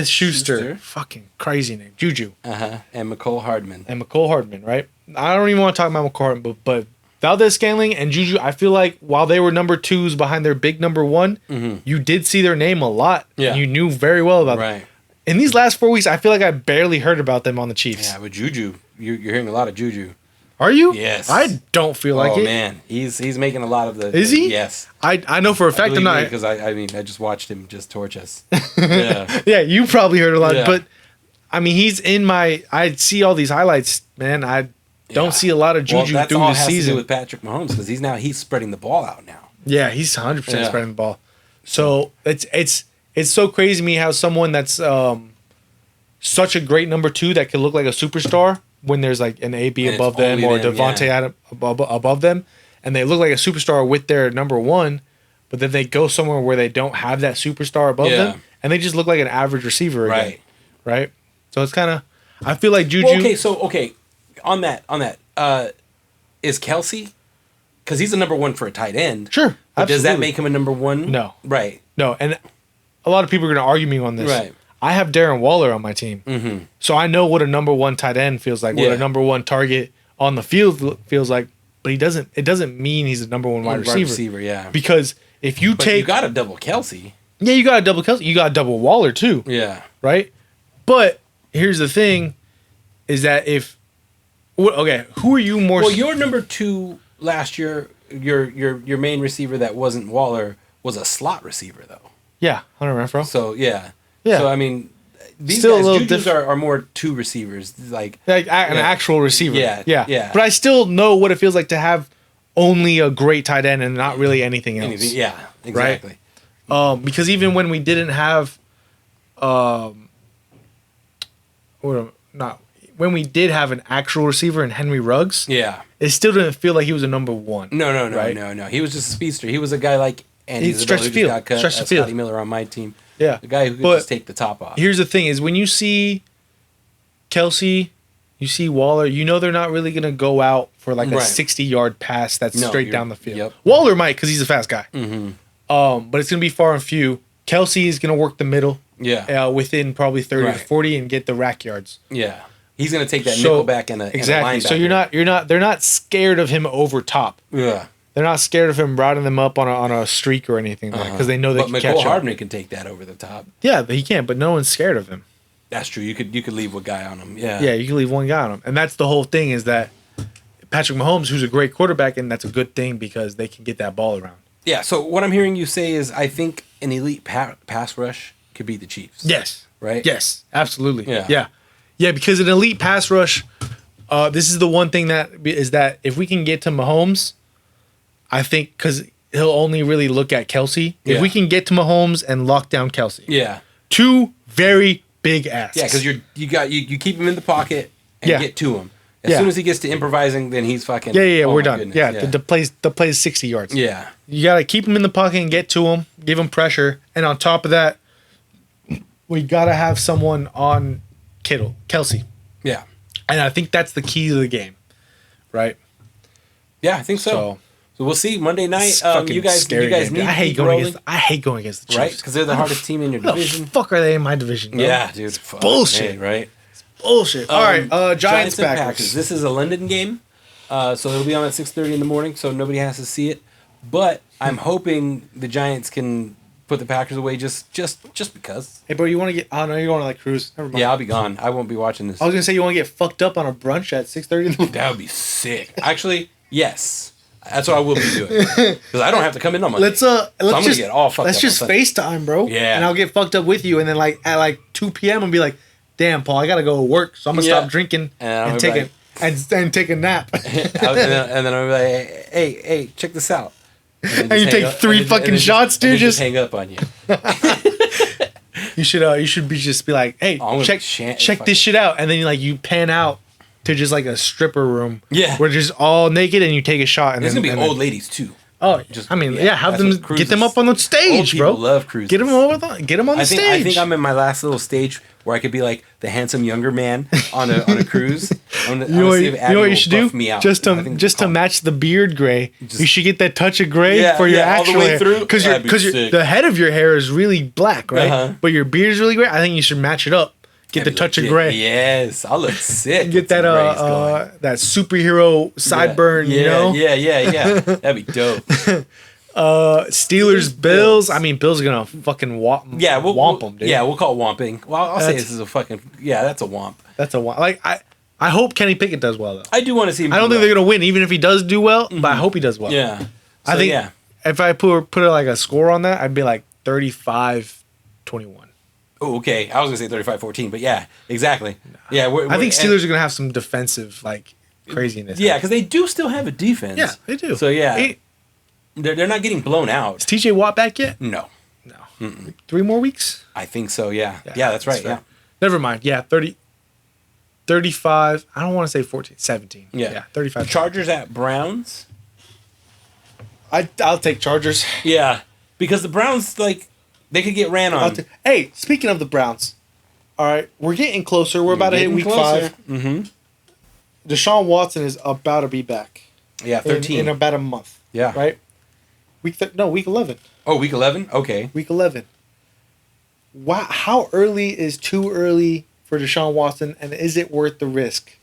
Schuster, fucking crazy name, Juju.
And McCole Hardman.
Right? I don't even want to talk about McCole Hardman, but Valdez Scantling and Juju, I feel like while they were number 2s behind their big number 1, you did see their name a lot.
Yeah.
And you knew very well about them. In these last 4 weeks, I feel like I barely heard about them on the Chiefs.
Yeah, but Juju, you're hearing a lot of Juju.
Are you?
Yes.
I don't feel like it.
Oh, man. He's making a lot of the...
Is he?
Yes.
I know for a fact I'm not...
Because, I just watched him just torch us. Yeah.
Yeah, you probably heard a lot.
Yeah.
But, I mean, he's in my... I see all these highlights, man. I don't see a lot of Juju through the season. That's all has to do
with Patrick Mahomes because he's spreading the ball out now.
Yeah, he's 100% spreading the ball. So, it's so crazy to me how someone that's such a great number 2 that could look like a superstar when there's like an AB above them or Devontae Adams above them, and they look like a superstar with their number 1, but then they go somewhere where they don't have that superstar above them, and they just look like an average receiver again. Right? So it's kind of... I feel like Juju...
Well, okay, on that, is Kelsey... Because he's a number 1 for a tight end.
Sure,
but does that make him a number 1?
No.
Right.
No, and a lot of people are going to argue me on this.
Right.
I have Darren Waller on my team. So I know what a number 1 tight end feels like, what a number 1 target on the field feels like, but it doesn't mean he's a number 1 wide receiver.
Yeah.
Because if you
you got to double Kelsey.
Yeah, you got to double Kelsey. You got to double Waller too.
Yeah.
Right? But here's the thing is that who are you more...
Well, your number 2 last year, your main receiver that wasn't Waller was a slot receiver though.
Yeah, 100 bro.
So, yeah.
Yeah.
So, I mean, these
still
guys, Juju's are more 2 receivers. Like
an actual receiver.
Yeah.
But I still know what it feels like to have only a great tight end and not really anything else.
Yeah, exactly.
Right? Because even when we didn't have... when we did have an actual receiver in Henry Ruggs...
Yeah.
It still didn't feel like he was a number 1.
No.
Right?
No. He was just a speedster. He was a guy like Andy
stretched the field.
Scotty Miller on my team.
Yeah.
The guy who could just take the top off.
Here's the thing is when you see Kelsey, you see Waller, you know they're not really going to go out for like a 60-yard pass that's straight down the field.
Yep.
Waller might because he's a fast guy. But it's going to be far and few. Kelsey is going to work the middle within probably 30 to 40 and get the rack yards.
Yeah. He's going to take that nickel back and a linebacker.
So they're not scared of him over top.
Yeah.
They're not scared of him routing them up on a streak or anything because they know they can catch up.
But McCole Hardman can take that over the top.
Yeah, but he can. But no one's scared of him.
That's true. You could leave one guy on him. Yeah.
Yeah, you can leave one guy on him, and that's the whole thing. Is that Patrick Mahomes, who's a great quarterback, and that's a good thing because they can get that ball around.
Yeah. So what I'm hearing you say is, I think an elite pass rush could be the Chiefs.
Yes.
Right.
Yes. Absolutely.
Yeah.
Yeah. Because an elite pass rush. This is the one thing that if we can get to Mahomes. I think because he'll only really look at Kelsey.
Yeah.
If we can get to Mahomes and lock down Kelsey.
Yeah.
2 very big asks.
Yeah, because you keep him in the pocket and get to him. As soon as he gets to improvising, then he's fucking.
Yeah.
oh
We're
my
done.
goodness,
Yeah. The play's 60 yards.
Yeah.
You gotta keep him in the pocket and get to him, give him pressure, and on top of that, we gotta have someone on Kelsey.
Yeah.
And I think that's the key to the game, right?
Yeah, I think so. So we'll see Monday night. You guys
game.
need
I hate going against the Chiefs.
right? Because they're the hardest team in your division.
The fuck are they in my division? Bro?
Yeah, dude. Fuck,
bullshit,
man, right?
Bullshit. All right, Giants
and
Packers.
This is a London game, so it'll be on at 6:30 in the morning, so nobody has to see it. But I'm hoping the Giants can put the Packers away just because.
Hey, bro, you want to get? Oh no, you're going to like cruise. Never mind.
Yeah, I'll be gone. I won't be watching this.
I was gonna say you want to get fucked up on a brunch at 6:30.
That would be sick. Actually, yes. That's what I will be doing. Because I don't have to come in on Monday.
Let's
I'm
just
gonna get all fucked
let's
up
just
on Sunday.
FaceTime, bro.
Yeah.
And I'll get fucked up with you, and then like at 2 p.m. and be like, "Damn, Paul, I gotta go to work, so I'm gonna stop drinking and take and take a nap."
and then I'll be like, hey, check this out.
And you take 3 fucking shots, dude.
Just hang up on you.
You should be like, "Hey, check this shit out," and then you pan out to just like a stripper room.
Yeah.
Where just all naked and you take a shot. And
There's
then,
going to be
and
old ladies too.
Oh,
Just,
have
that's
them
what
get them
cruises-
up on the stage,
Old
bro.
people love cruises.
Get them on the stage.
I think I'm in my last little stage where I could be like the handsome younger man on a cruise.
You know what you should do?
Me out.
Just to match the beard gray, you should get that touch of gray
Yeah,
for your
all
actual
the way
hair.
through?
Because
That'd be sick.
the head of your hair is really black, right?
Uh-huh.
But your beard is really gray. I think you should match it up. Get the touch of gray.
Yes, I'll look sick.
Get that that superhero sideburn.
Yeah,
you know.
Yeah. That'd be dope.
Steelers, Bills. I mean, Bills are gonna fucking womp them, dude.
Yeah, we'll call it womping. Well, I'll say this is a fucking that's a womp.
That's a womp. Like I hope Kenny Pickett does well though.
I do want to see him.
I don't think they're gonna win, even if he does do well. But I hope he does well.
Yeah,
I think if I put like a score on that, I'd be like 35-21.
Oh, okay. I was gonna say 35-14, but yeah, exactly. Yeah,
I think Steelers are gonna have some defensive like craziness.
Yeah, because they do still have a defense.
Yeah, they do.
So yeah, they're not getting blown out.
Is TJ Watt back yet?
No.
Mm-mm. 3 more weeks?
I think so. Yeah, that's right.
Fair.
Yeah.
Never mind. Yeah, 35. I don't want to say 14, 17.
Yeah
35.
Chargers at Browns.
I'll take Chargers.
Yeah, because the Browns they could get ran on.
Hey, speaking of the Browns, all right, we're getting closer. We're about to hit week 5.
Mm-hmm.
Deshaun Watson is about to be back.
Yeah, 13
in about a month.
Yeah.
Right. Week 11.
Oh, week 11. Okay.
Week 11. Wow, how early is too early for Deshaun Watson, and is it worth the risk?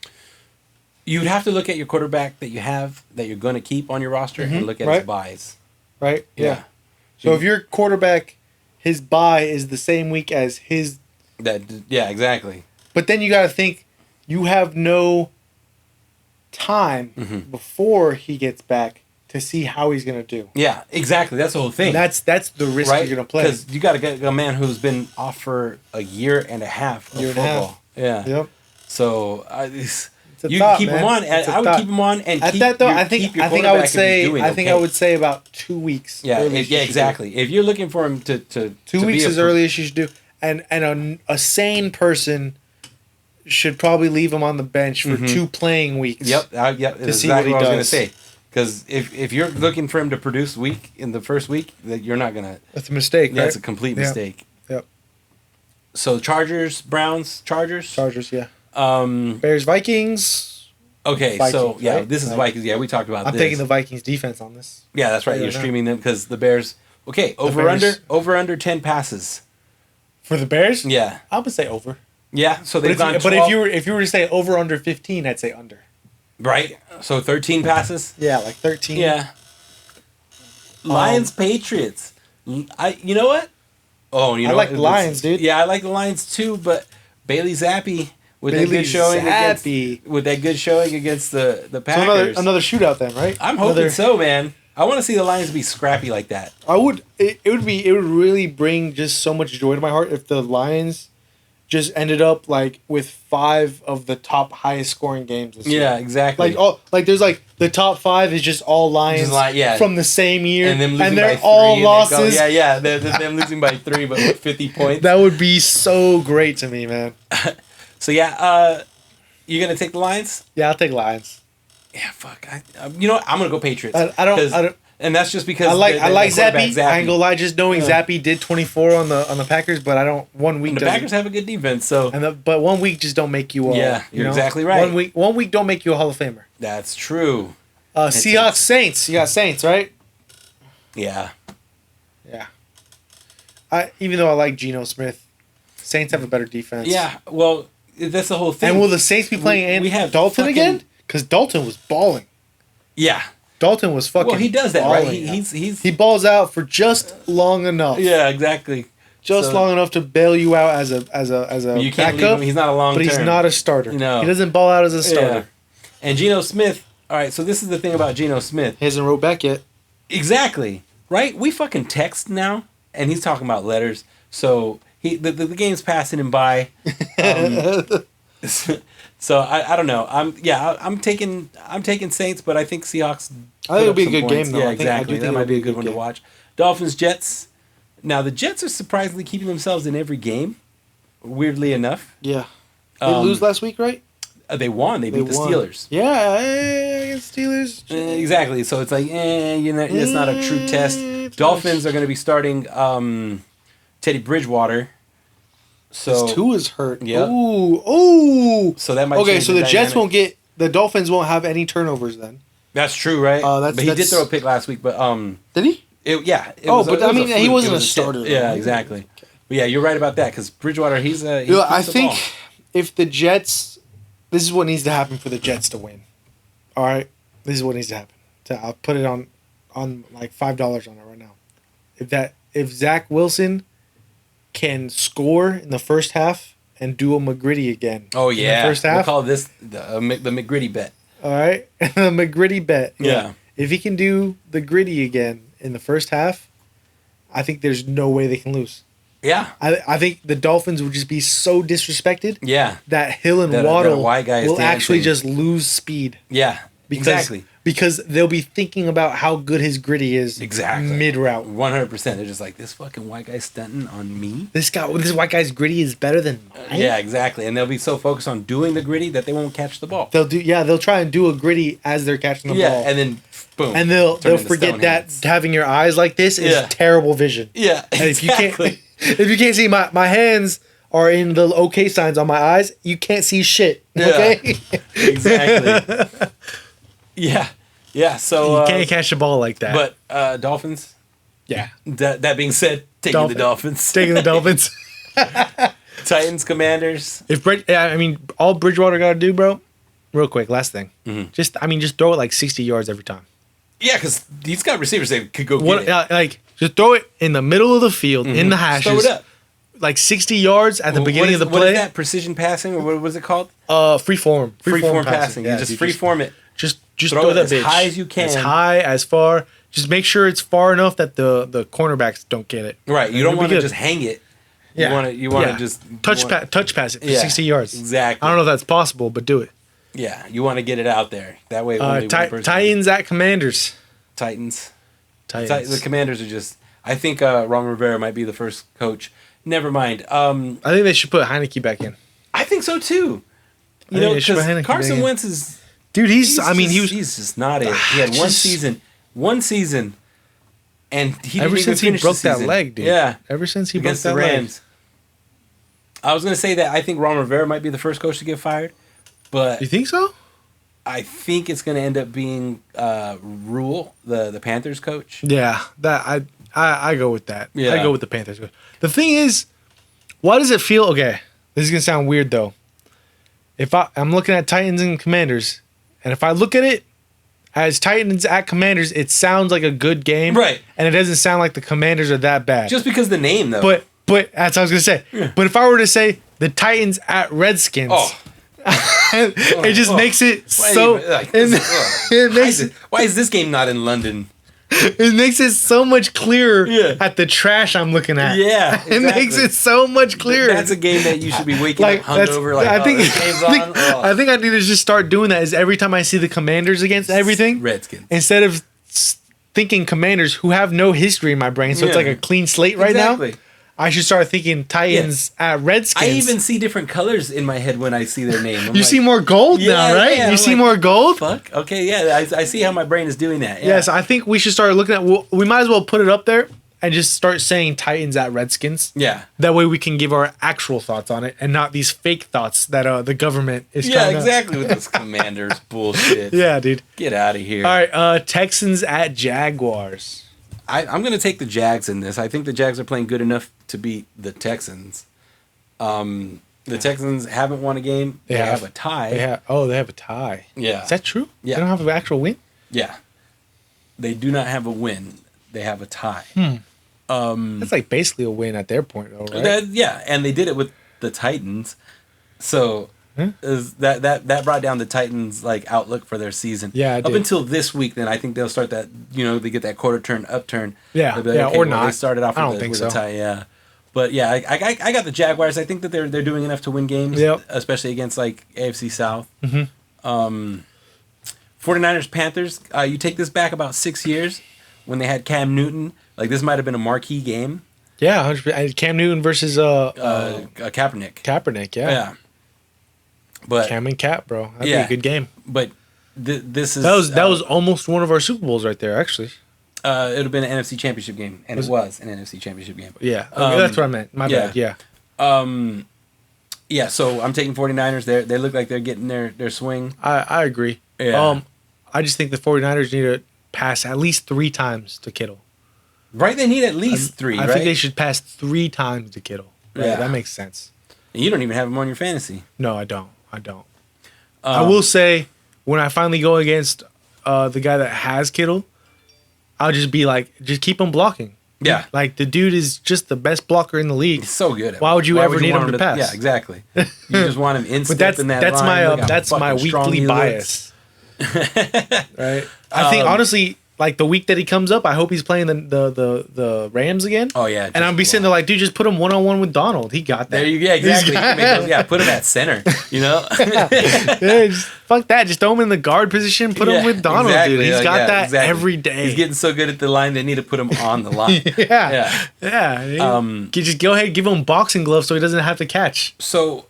You'd have to look at your quarterback that you have that you're going to keep on your roster and look at his buys.
Right. Yeah. So if your quarterback, his bye is the same week as his.
Yeah, exactly.
But then you got to think, you have no time before he gets back to see how he's going to do.
Yeah, exactly. That's the whole thing.
And that's the risk you're going to play.
Because you got to get a man who's been off for a year and a half of football. Yeah.
Yep.
So you
thought,
keep
man.
him on. I would keep him on and
at
keep
that though.
your,
I think
keep your
I would say
doing
I think I would say about 2 weeks.
Yeah. Exactly. If you're looking for him to
2 weeks as early as you should do, and a sane person should probably leave him on the bench for 2 playing weeks.
Yep. That's exactly what I was going to say. Because if you're looking for him to produce in the first week, that you're not gonna.
That's a mistake.
That's
right?
a complete mistake.
Yep.
So Chargers, Browns, Chargers.
Yeah. Bears, Vikings.
Okay,
Vikings,
so yeah,
right?
this is Vikings. Yeah, we talked about.
I'm taking the Vikings defense on this.
Yeah, that's right. You're streaming them because the Bears. Okay, over under 10 passes
for the Bears.
Yeah,
I would say over.
Yeah, so they've gone.
But if you were to say over under 15, I'd say under.
Right. So 13 passes.
Yeah, like 13.
Yeah. Lions, Patriots. You know what? Oh, you know
I like the Lions, dude.
Yeah, I like the Lions too, but Bailey Zappi with that good showing against the Packers.
So another shootout then, right?
I'm hoping so, man. I want to see the Lions be scrappy like that.
I would. It would really bring just so much joy to my heart if the Lions just ended up like with 5 of the top highest scoring games this year.
Yeah, exactly.
There's the top 5 is just all Lions from the same year,
and they're
by 3, all losses.
They're them losing by 3, but with 50 points.
That would be so great to me, man.
So yeah, You gonna take the Lions?
Yeah, I'll take Lions.
Yeah, fuck. You know what? I'm gonna go Patriots.
I don't.
And that's just because
I like Zappy.
Zappy.
I ain't gonna lie, just knowing Zappy did 24 on the Packers, but I don't. 1 week.
And the Packers have a good defense, so.
But 1 week just don't make you.
You're exactly right.
1 week don't make you a Hall of Famer.
That's true.
Seahawks Saints. You got Saints, right?
Yeah.
Yeah. Even though I like Geno Smith, Saints have a better defense.
Yeah. Well, that's the whole thing.
And will the Saints be playing Dalton again? Because Dalton was balling.
Yeah.
Dalton was fucking.
Well, he does that,
balling.
Right?
He balls out for just long enough.
Yeah, exactly.
Just long enough to bail you out as a
you can't
backup.
Leave him. He's not a long term.
But he's not a starter.
No.
He doesn't ball out as a starter.
Yeah. And Geno Smith. All right, so this is the thing about Geno Smith.
He hasn't wrote back yet. Exactly.
Right? We fucking text now, and he's talking about letters. So the game's passing him by. So I don't know. I'm taking Saints, but I think Seahawks.
I think it'll be a good game though.
Yeah, exactly. That might be a good one to watch. Dolphins Jets. Now the Jets are surprisingly keeping themselves in every game. Weirdly enough.
Yeah. They lose last week, right?
They won. They beat the Steelers.
Yeah, against Steelers.
Exactly. So it's like, it's not a true test. Dolphins are going to be starting Teddy Bridgewater. So
Tua's hurt.
Yeah.
Ooh.
So that might.
Okay, so the Jets won't get. The Dolphins won't have any turnovers then.
That's true, right? But he did throw a pick last week. But
did he? He wasn't a starter.
Yeah, exactly. Okay. But yeah, you're right about that because Bridgewater, he's
I think if the Jets, this is what needs to happen for the Jets to win. All right, this is what needs to happen. I'll put it on like $5 on it right now. If Zach Wilson can score in the first half and do a McGritty again.
Oh yeah,
in the first half.
We'll call this the McGritty bet.
All right, the McGritty bet.
Yeah.
If he can do the gritty again in the first half, I think there's no way they can lose.
Yeah.
I think the Dolphins would just be so disrespected.
Yeah.
That Hill and Waddle will actually just lose speed.
Yeah. Exactly.
Because they'll be thinking about how good his gritty is.
Exactly.
Mid-route.
100%. They're just like, this fucking white guy's stunting on me.
This white guy's gritty is better than mine.
Yeah, exactly. And they'll be so focused on doing the gritty that they won't catch the ball.
They'll try and do a gritty as they're catching the ball.
Yeah, and then boom.
And they'll forget that having your eyes like this is terrible vision.
Yeah, exactly.
If you can't see my hands are in the okay signs on my eyes, you can't see shit. Okay?
Yeah, exactly. Yeah. Yeah, so
you can't catch the ball like that.
But Dolphins?
Yeah.
That being said, taking the Dolphins.
Taking the Dolphins.
Titans, Commanders.
All Bridgewater got to do, bro. Real quick, last thing.
Mm-hmm.
Just throw it like 60 yards every time.
Yeah, because he's got receivers that could go get it.
Just throw it in the middle of the field, in the hashes.
Throw it up.
Like 60 yards at the beginning of the play.
What is that? Precision passing? Or what was it called?
Free form.
Free form passing. Yeah, you just free form it.
Just throw that
as
bitch.
high as you can.
As high, as far. Just make sure it's far enough that the cornerbacks don't get it.
Right. You don't want to just hang it. You want to just
touch pass it for 60 yards.
Exactly.
I don't know if that's possible, but do it.
Yeah, you want to get it out there. That way only one person.
Titans at Commanders.
Titans. The Commanders are just... I think Ron Rivera might be the first coach. Never mind. I
think they should put Heineke back in.
I think so too. Because Carson Wentz is...
Dude, he's
just not it. He had one season, and he
ever
didn't
since
even
he
finish
broke
the
that
season.
leg, dude.
Yeah,
ever since he
against
broke
the
that
Rams. I was gonna say that I think Ron Rivera might be the first coach to get fired, but
you think so?
I think it's gonna end up being Rule, the Panthers coach.
Yeah, that I go with that.
Yeah.
I go with the Panthers coach. The thing is, why does it feel okay? This is gonna sound weird though. If I'm looking at Titans and Commanders, and if I look at it as Titans at Commanders, it sounds like a good game,
right?
And it doesn't sound like the Commanders are that bad.
Just because the name, though.
But that's what I was gonna say. Yeah. But if I were to say the Titans at Redskins, it just makes it so.
Why is this game not in London?
It makes it so much clearer at the trash I'm looking at.
Yeah, exactly.
It makes it so much clearer.
That's a game that you should be waking up hungover. Like,
I think I need to just start doing that. Is every time I see the Commanders against everything,
Redskins,
instead of thinking Commanders who have no history in my brain, so it's like a clean slate right now. I should start thinking Titans at Redskins.
I even see different colors in my head when I see their name.
You see more gold now, right? You see more gold?
Fuck. Okay, yeah. I see how my brain is doing that. Yeah.
Yes, I think we should start looking at... we might as well put it up there and just start saying Titans at Redskins.
Yeah.
That way we can give our actual thoughts on it and not these fake thoughts that the government is
Yeah, exactly. With this Commanders bullshit.
Yeah, dude.
Get out of here.
All right, Texans at Jaguars.
I'm going to take the Jags in this. I think the Jags are playing good enough to beat the Texans. The Texans haven't won a game. They have a tie.
They have a tie.
Yeah.
Is that true?
Yeah.
They don't have an actual win?
Yeah. They do not have a win. They have a tie.
That's like basically a win at their point, though, right?
Yeah, and they did it with the Titans. So that brought down the Titans' like outlook for their season.
Yeah,
up until this week, then I think they'll start that. They get that quarter turn upturn.
Yeah,
like, okay,
or not.
They started off.
I don't think so.
A tie. Yeah, but yeah, I got the Jaguars. I think that they're doing enough to win games.
Yep.
Especially against like AFC South. 49ers Panthers. You take this back about 6 years when they had Cam Newton. Like this might have been a marquee game.
Yeah, 100%. Cam Newton versus
Kaepernick.
Kaepernick, yeah.
Yeah. But
Cam and Cap, bro. That'd be a good game.
But this is
that was almost one of our Super Bowls right there, actually.
It would have been an NFC Championship game, and it was an NFC Championship game.
Yeah, that's what I meant. My bad. Yeah.
Yeah. So I'm taking 49ers. They look like they're getting their swing.
I agree.
Yeah.
I just think the 49ers need to pass at least 3 times to Kittle.
Right, they need at least 3.
I think they should pass 3 times to Kittle. Right? Yeah, that makes sense.
And you don't even have him on your fantasy.
No, I don't. I will say, when I finally go against the guy that has Kittle, I'll just be like, just keep him blocking.
Yeah.
Like, the dude is just the best blocker in the league.
He's so good at it.
Why would you ever need him to pass?
Yeah, exactly. You just want him instant in that
that's
line.
That's my weekly bias. Right? I think, honestly, like, the week that he comes up, I hope he's playing the Rams again.
Oh, yeah.
And I'll be sitting there like, dude, just put him one-on-one with Donald. He got that.
Yeah, exactly. Put him at center,
Yeah, fuck that. Just throw him in the guard position. Put him with Donald, dude. He's got that every day.
He's getting so good at the line, they need to put him on the line.
Yeah. You just go ahead and give him boxing gloves so he doesn't have to catch.
So,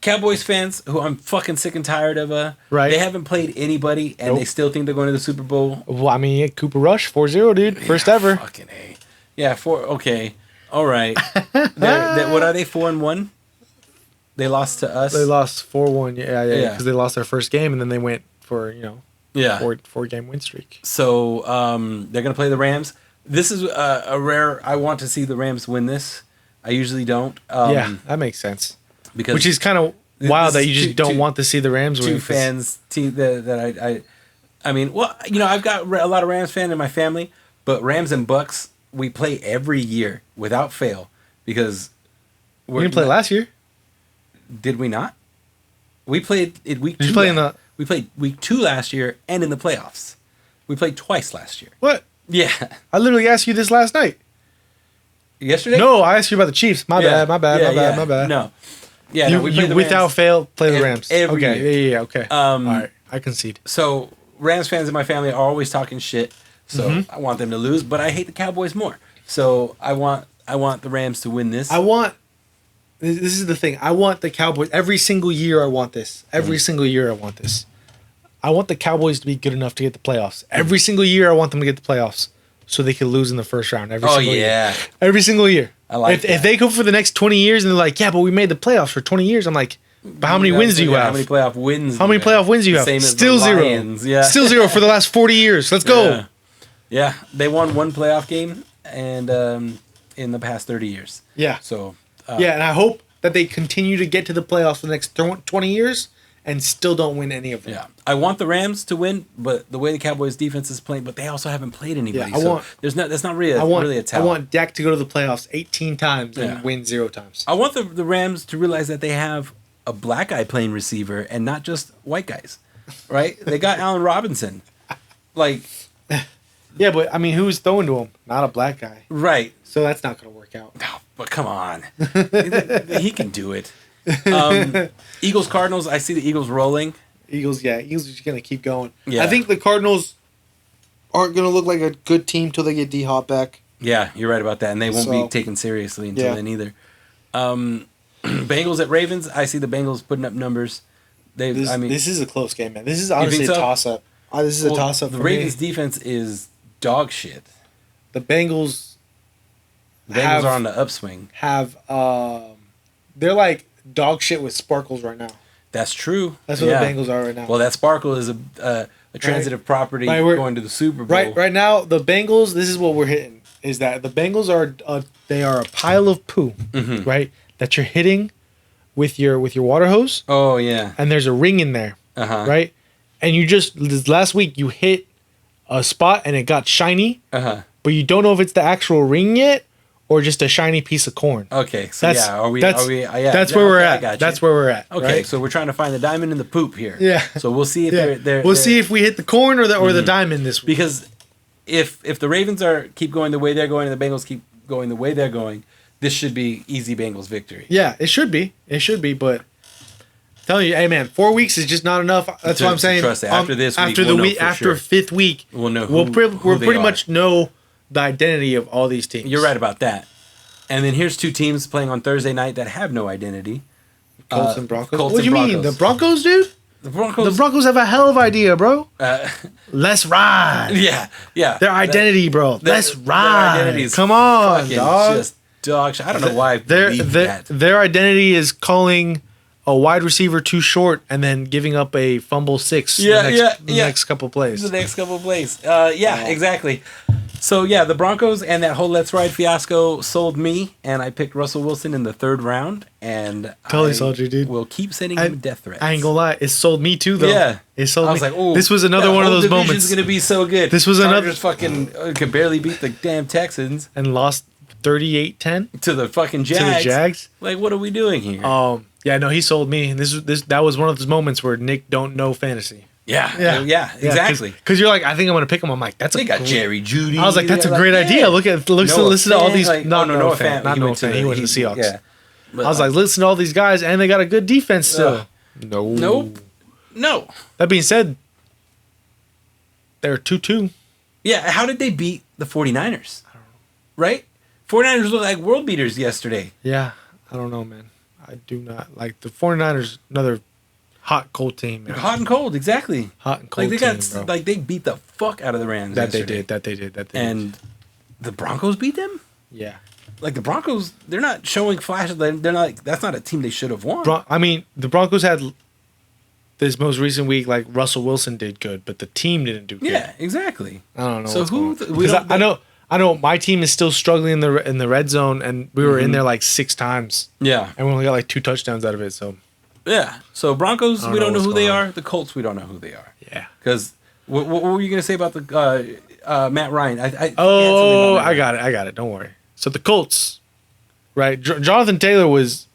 Cowboys fans, who I'm fucking sick and tired of,
right?
They haven't played anybody, and they still think they're going to the Super Bowl.
Well, I mean, Cooper Rush, 4-0, dude. First ever.
Fucking A. Yeah, 4. Okay. All right. What are they, 4-1? They lost to us?
They lost 4-1, yeah. Because they lost their first game, and then they went for, four-game win streak.
So, they're going to play the Rams. This is a rare... I want to see the Rams win this. I usually don't.
Yeah, that makes sense.
Because
which is kind of wild that you just don't want to see the Rams win.
Two fans that I mean, well, I've got a lot of Rams fans in my family, but Rams and Bucks, we play every year without fail because
we didn't play last year.
Did we not? We played in week 2.
Did you play in the...
We played week 2 last year and in the playoffs. We played twice last year.
What?
Yeah.
I literally asked you this last night.
Yesterday?
No, I asked you about the Chiefs. My bad.
No. Yeah,
you without fail play the Rams.
Every year.
Yeah, okay. All right, I concede.
So Rams fans in my family are always talking shit, so I want them to lose, but I hate the Cowboys more. So I want the Rams to win this.
This is the thing. I want the Cowboys every single year. I want this. Every single year I want this. I want the Cowboys to be good enough to get the playoffs. Every single year I want them to get the playoffs so they can lose in the first round every single year. Every single year.
I like that.
If they go for the next 20 years and they're like, yeah, but we made the playoffs for 20 years. I'm like, but how many wins do you have?
How many playoff wins?
How many playoff wins do you have?
Same
Still
as the
0.
Lions. Yeah.
Still 0 for the last 40 years. Let's go.
Yeah. They won 1 playoff game and in the past 30 years.
Yeah.
So.
And I hope that they continue to get to the playoffs for the next 20 years and still don't win any of them.
Yeah. I want the Rams to win, but the way the Cowboys defense is playing, but they also haven't played anybody. Yeah, that's not really a talent.
I want Dak to go to the playoffs 18 times and win 0 times.
I want the Rams to realize that they have a black guy playing receiver and not just white guys. Right? They got Allen Robinson. Like
yeah, but I mean, who's throwing to him? Not a black guy.
Right.
So that's not going to work out.
No, but come on. He can do it. Eagles Cardinals, I see the Eagles rolling.
Eagles are just going to keep going.
Yeah.
I think the Cardinals aren't going to look like a good team till they get D-Hop back.
Yeah, you're right about that, and they won't be taken seriously until then either. Bengals at Ravens. I see the Bengals putting up numbers.
This is a close game, man. This is honestly a toss-up. This is a toss-up for me.
The Ravens' defense is dog shit.
The Bengals
are on the upswing.
They're like dog shit with sparkles right now.
That's true.
That's what the Bengals are right now.
Well, that sparkle is a transitive property going to the Super Bowl.
Right now, the Bengals. This is what we're hitting. Is that the Bengals are a pile of poo, right? That you're hitting with your water hose.
Oh yeah.
And there's a ring in there, right? And you just last week you hit a spot and it got shiny, but you don't know if it's the actual ring yet or just a shiny piece of corn.
Okay, so that's
where we're at. That's where we're at.
Okay, right? So we're trying to find the diamond in the poop here.
Yeah.
So we'll see if
we'll see if we hit the corn or the diamond this week.
Because if the Ravens keep going the way they're going and the Bengals keep going the way they're going, this should be easy Bengals victory.
Yeah, it should be. But I'm telling you, hey man, 4 weeks is just not enough. That's what I'm saying.
Trust after this week,
after fifth week,
we'll know
we'll pretty much know the identity of all these teams.
You're right about that. And then here's two teams playing on Thursday night that have no identity.
Colts and Broncos. What do you mean? The Broncos, dude? The Broncos have a hell of idea, bro. Let's ride.
Yeah.
Their identity, bro. Let's ride. Their identity is Come on, dog.
Just dog shit. I don't know why
their identity is calling a wide receiver too short and then giving up a fumble 6 the next couple plays.
Exactly. So, the Broncos and that whole Let's Ride fiasco sold me, and I picked Russell Wilson in the 3rd round, and
totally sold you, dude.
Will keep sending him death threats.
I ain't gonna lie, it sold me too, though.
Yeah.
It sold me.
I was like, oh,
this was another one of those moments.
This is gonna be so good.
This was
Chargers fucking could barely beat the damn Texans.
And lost 38-10?
To the fucking Jags.
To the Jags.
Like, what are we doing here?
Yeah, no, he sold me. And that was one of those moments where Nick don't know fantasy.
Yeah, exactly.
Because you're like, I think I'm gonna pick him. I'm like,
they got Jerry Judy.
I was like, that's a great idea. Listen to all these.
Like,
not Noah Fant. He went to the Seahawks. Yeah. I was like, listen to all these guys, and they got a good defense still.
No.
That being said, they're 2-2.
Yeah, how did they beat the 49ers? I don't know. Right? 49ers looked like world beaters yesterday.
Yeah, I don't know, man. I do not like the 49ers. Another hot, cold team. Man.
Hot and cold, exactly.
Hot and cold.
They beat the fuck out of the Rams.
That they did.
And the Broncos beat them.
Yeah.
Like the Broncos, they're not showing flashes. They're not. Like, that's not a team they should have won.
I mean, the Broncos had this most recent week. Like Russell Wilson did good, but the team didn't do good.
Yeah, exactly.
I don't know.
So
I know my team is still struggling in the red zone, and we were in there like 6 times.
Yeah,
and we only got like 2 touchdowns out of it. So
yeah, so Broncos, we don't know who they are. The Colts, we don't know who they are.
Yeah,
because what were you gonna say about the Matt Ryan?
I got it. Don't worry. So the Colts, right? Jonathan Taylor was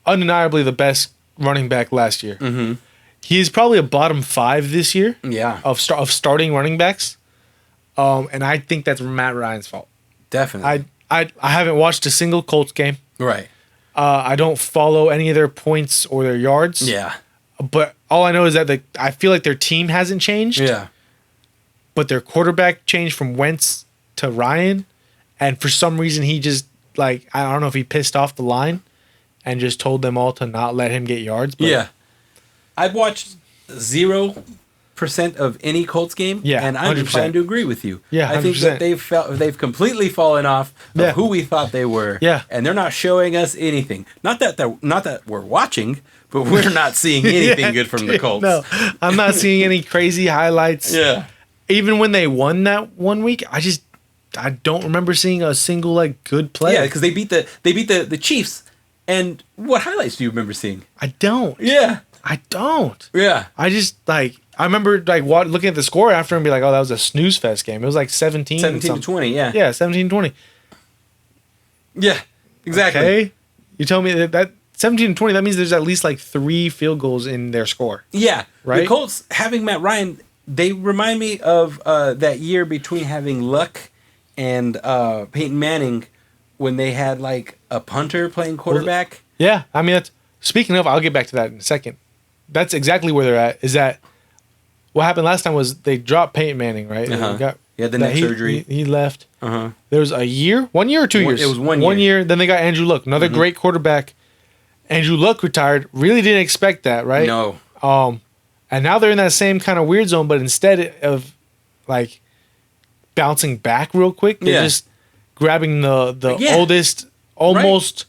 undeniably the best running back last year.
Mm-hmm.
He's probably a bottom 5 this year.
Yeah,
of starting running backs. And I think that's Matt Ryan's fault.
Definitely.
I haven't watched a single Colts game.
Right.
I don't follow any of their points or their yards.
Yeah.
But all I know is that I feel like their team hasn't changed.
Yeah.
But their quarterback changed from Wentz to Ryan. And for some reason, he just, like, I don't know if he pissed off the line and just told them all to not let him get yards. But
yeah. I've watched 0% of any Colts game, and I'm
100%.
inclined to agree with you.
Yeah, 100%.
I think that they've completely fallen off of who we thought they were.
Yeah,
and they're not showing us anything. Not that we're watching, but we're not seeing anything good from the Colts.
No, I'm not seeing any crazy highlights.
Yeah,
even when they won that one week, I don't remember seeing a single like good play.
Yeah, because they beat the Chiefs. And what highlights do you remember seeing?
I don't.
Yeah,
I don't.
Yeah,
I just like. I remember like looking at the score after and be like, oh, that was a snooze fest game. It was like 17
to 20, yeah.
Yeah, 17-20.
Yeah, exactly.
Okay. You tell me that 17-20, that means there's at least like 3 field goals in their score.
Yeah.
Right?
The Colts having Matt Ryan, they remind me of that year between having Luck and Peyton Manning when they had like a punter playing quarterback.
Yeah. I mean, speaking of, I'll get back to that in a second. That's exactly where they're at, is that what happened last time was they dropped Peyton Manning, right?
Uh-huh. He had the neck surgery.
He left.
Uh-huh.
There was 1 year or 2 years.
It was 1 year.
1 year. Then they got Andrew Luck, another great quarterback. Andrew Luck retired. Really didn't expect that, right?
No.
And now they're in that same kind of weird zone, but instead of like bouncing back real quick, they're just grabbing the oldest, almost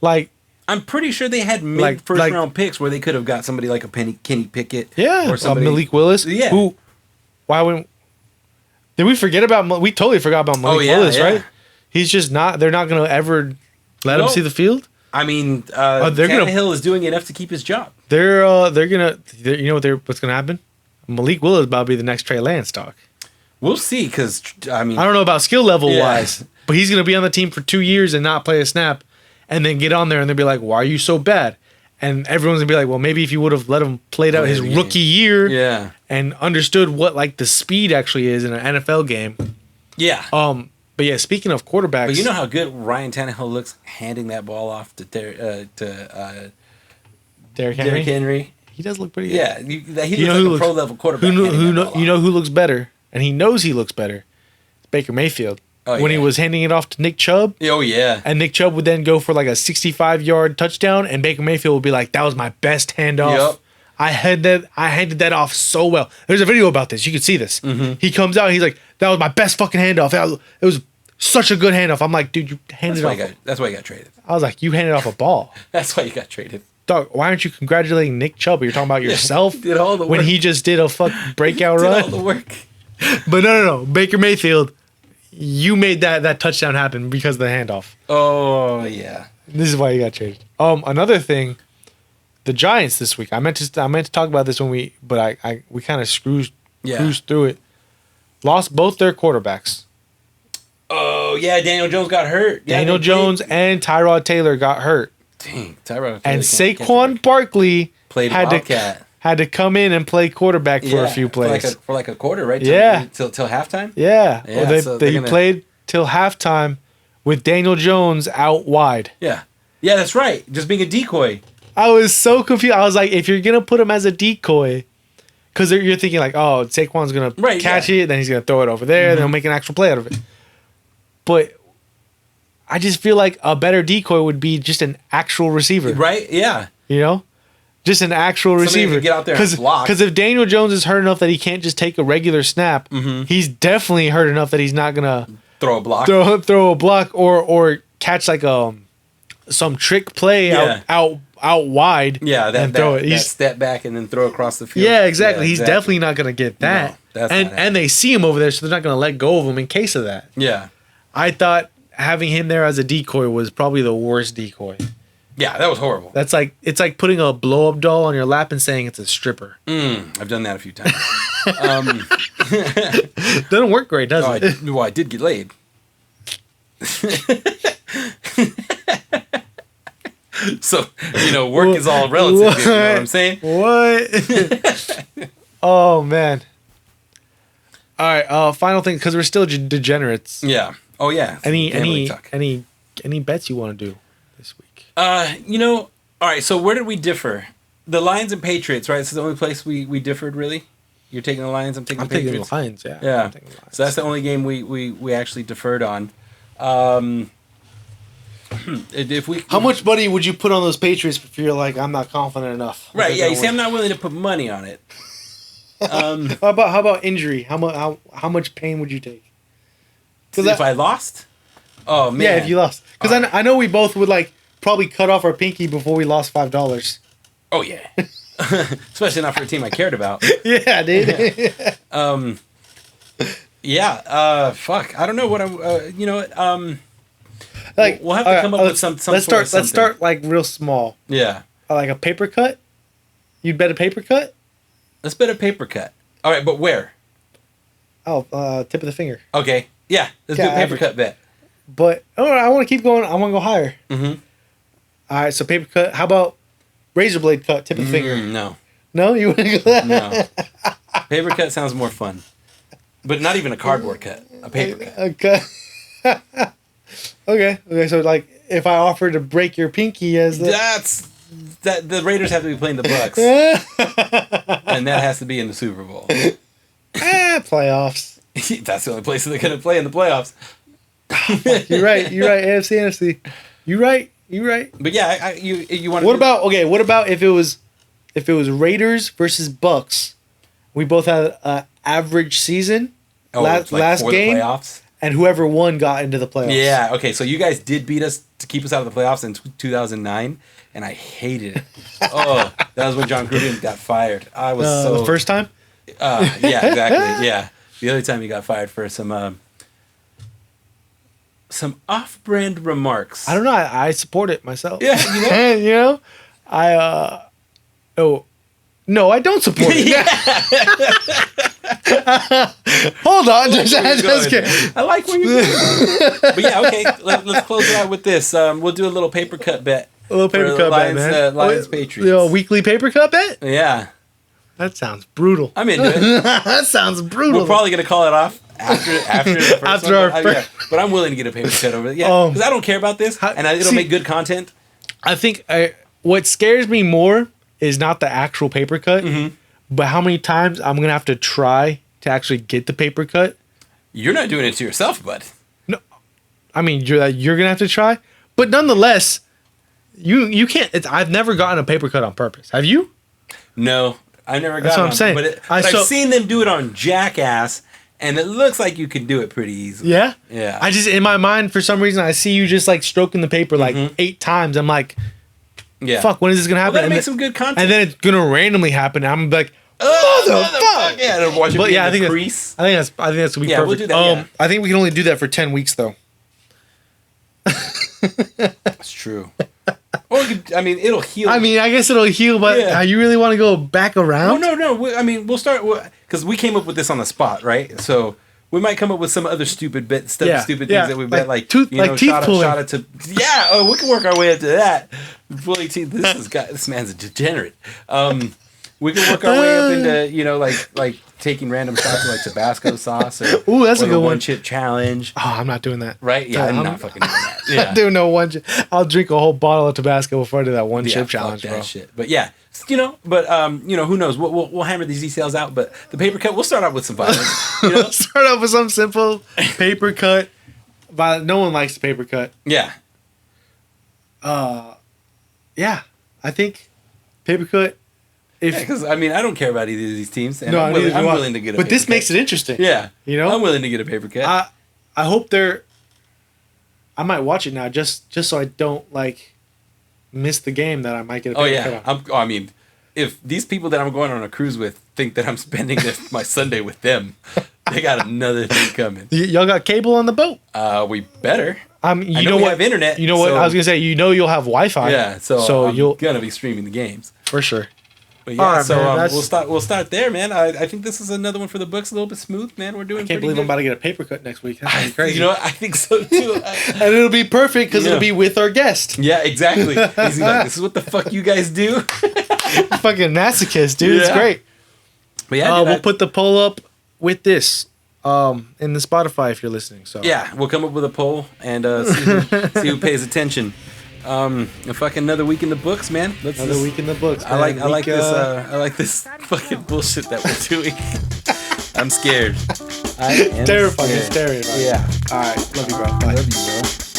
like.
I'm pretty sure they had mid first round picks where they could have got somebody like a Kenny Pickett.
Yeah,
or somebody,
Malik Willis.
Yeah.
Who? Why wouldn't? Did we forget about? We totally forgot about Malik Willis, right? He's just not. They're not going to ever let him see the field.
I mean, Tannehill is doing enough to keep his job. They're
gonna. You know what's gonna happen? Malik Willis is about to be the next Trey Lance dog.
We'll see, because I mean,
I don't know about skill level wise, but he's gonna be on the team for 2 years and not play a snap, and then get on there and they'll be like, "Why are you so bad?" And everyone's gonna be like, "Well, maybe if you would have let him play out his rookie year, and understood what like the speed actually is in an NFL game." Yeah. But yeah, speaking of quarterbacks,
but you know how good Ryan Tannehill looks handing that ball off to Derrick Henry.
He does look pretty good.
Yeah, he looks like a pro level quarterback.
You know who looks better, and he knows he looks better. It's Baker Mayfield. When he was handing it off to Nick Chubb.
Oh yeah.
And Nick Chubb would then go for like a 65-yard touchdown, and Baker Mayfield would be like, "That was my best handoff. Yep. I handed that off so well." There's a video about this. You can see this. Mm-hmm. He comes out. He's like, "That was my best fucking handoff. It was such a good handoff." I'm like, "Dude, you handed off."
That's why you got traded.
I was like, "You handed off a ball."
That's why you got traded.
Dog, why aren't you congratulating Nick Chubb? You're talking about yourself
did all the work.
When he just did a breakout
did
run.
All the work.
But no. Baker Mayfield, you made that touchdown happen because of the handoff.
Oh yeah.
This is why you got traded. Another thing, the Giants this week. I meant to talk about this when we kind of cruised through it. Lost both their quarterbacks.
Oh yeah, Daniel Jones got hurt.
Daniel Jones and Tyrod Taylor got hurt.
Dang, Tyrod Taylor.
And Saquon Barkley had to come in and play quarterback for a few plays.
For like a quarter, right? Till halftime?
Yeah. They played till halftime with Daniel Jones out wide.
Yeah. Yeah, that's right. Just being a decoy.
I was so confused. I was like, if you're going to put him as a decoy, because you're thinking like, oh, Saquon's going to catch it, then he's going to throw it over there, then he'll make an actual play out of it. But I just feel like a better decoy would be just an actual receiver.
Right? Yeah.
You know? Just an actual receiver.
Get out there and block.
Because if Daniel Jones is hurt enough that he can't just take a regular snap, he's definitely hurt enough that he's not gonna
throw a block,
throw a block, or catch like some trick play out wide.
Yeah,
and throw it.
He's step back and then throw across the field.
Yeah, exactly. He's definitely not gonna get that. No, and they see him over there, so they're not gonna let go of him in case of that.
Yeah,
I thought having him there as a decoy was probably the worst decoy.
Yeah, that was horrible.
It's like putting a blow-up doll on your lap and saying it's a stripper.
I've done that a few times.
Doesn't work great, does it?
I did get laid. So, work is all relative. You know what I'm saying?
What? Oh, man. All right, final thing, because we're still degenerates.
Yeah. Oh, yeah.
Any bets you want to do this week?
All right, so where did we differ? The Lions and Patriots, right? This is the only place we differed, really? You're taking the Lions, I'm taking the Patriots?
The Lions, yeah.
Yeah. So that's the only game we actually deferred on.
How much money would you put on those Patriots if you're like, I'm not confident enough?
Right, yeah, you see, I'm not willing to put money on it.
How about injury? How much pain would you take?
If I lost? Oh, man.
Yeah, if you lost. Because I know we both would probably cut off our pinky before we lost $5.
Oh, yeah. Especially not for a team I cared about.
Yeah, dude.
Fuck. I don't know what I'm. We'll have to come up with some.
Let's start real small.
Yeah.
Like a paper cut. You'd bet a paper cut.
Let's bet a paper cut. All right, but where?
Oh, tip of the finger.
Okay. Yeah. Let's do a paper cut bet.
But I want to keep going. I want to go higher.
Mm-hmm.
All right, so paper cut. How about razor blade cut? Tip of the finger.
No.
No, you wouldn't go that?
No. Paper cut sounds more fun, but not even a cardboard cut. A paper cut.
Okay. Okay. So if I offer to break your pinky as the
the Raiders have to be playing the Bucks, and that has to be in the Super Bowl.
Playoffs.
That's the only place they're going to play in the playoffs.
You're right. AFC, NFC. You're right.
But yeah, you want.
What about if it was Raiders versus Bucks? We both had an average season. Last game. The playoffs? And whoever won got into the playoffs.
Yeah. Okay. So you guys did beat us to keep us out of the playoffs in 2009, and I hated it. Oh, that was when John Gruden got fired. I was
the first time.
Yeah. Exactly. Yeah. The other time he got fired for some off-brand remarks.
I don't know. I support it myself.
Yeah.
You know, no, I don't support it. Hold on, just kidding.
I like where you're going. But yeah, okay. Let's close it out with this. We'll do a little paper cut bet.
A little paper cut bet, man.
Lions Patriots.
Weekly paper cut bet.
Yeah.
That sounds brutal.
I'm into it.
That sounds brutal.
We're probably gonna call it off after the first one. Yeah. But I'm willing to get a paper cut over it. Yeah, because I don't care about this, and it'll make good content.
I think what scares me more is not the actual paper cut, but how many times I'm gonna have to try to actually get the paper cut.
You're not doing it to yourself, bud.
No, I mean you're gonna have to try, but nonetheless, you can't. I've never gotten a paper cut on purpose. Have you?
No, I never got.
That's what I'm saying.
But I've seen them do it on Jackass, and it looks like you can do it pretty easily.
Yeah,
yeah.
I just in my mind for some reason I see you just like stroking the paper like 8 times. I'm like, yeah. Fuck, when is this gonna happen?
Well, that makes some good content.
And then it's gonna randomly happen. And I'm like,
motherfucker! Yeah, watch it.
But yeah, I think
crease.
I think that's gonna be perfect.
We'll do that.
I think we can only do that for 10 weeks though.
That's true. Or I mean, it'll heal.
I mean, I guess it'll heal, but you really want to go back around?
No. I mean, we'll start because we came up with this on the spot, right? So we might come up with some other stupid things that we bet, like
teeth pulling.
Shot it to, we can work our way up to that. Pulling teeth. This man's a degenerate. We can work our way up into like taking random shots of like Tabasco sauce or
that's a good
one chip challenge.
Oh, I'm not doing that.
Right? Yeah, I'm not fucking doing that. Yeah.
Not doing no one chip. I'll drink a whole bottle of Tabasco before I do that one chip challenge,
fuck that
bro.
Shit. But yeah, who knows? We'll hammer these details out. But the paper cut, we'll start out with some violence.
We'll start off with some simple paper cut. No one likes the paper cut.
Yeah.
Yeah, I think paper cut.
Because I mean, I don't care about either of these teams, and I'm willing to get a
But
paper
this
cut.
makes it interesting.
Yeah,
I'm
willing to get a paper cut.
I hope I might watch it now just so I don't like miss the game that I might get a paper cut on.
I mean, if these people that I'm going on a cruise with think that I'm spending my Sunday with them, they got another thing coming.
Y'all got cable on the boat?
We better.
You know
we
what?
have internet.
You know what? I was gonna say. You'll have Wi-Fi.
Yeah. So
you're
gonna be streaming the games
for sure.
But yeah, man, we'll start there, man. I think this is another one for the books, a little bit smooth, man. We're doing.
I can't believe I'm about to get a paper cut next week. That's crazy.
You know what? I think so too.
And it'll be perfect because it'll be with our guest.
Yeah, exactly. He's like, this is what the fuck you guys do.
Fucking masochist, dude. Yeah. It's great.
But yeah,
we'll put the poll up with this in the Spotify if you're listening. So
yeah, we'll come up with a poll and see who pays attention. Fucking another week in the books, man.
Another week in the books. Man.
I like this fucking bullshit that we're doing. I'm scared.
Terrifying. It's terrifying.
Yeah.
All right. Love you, bro. Bye.
Love you, bro.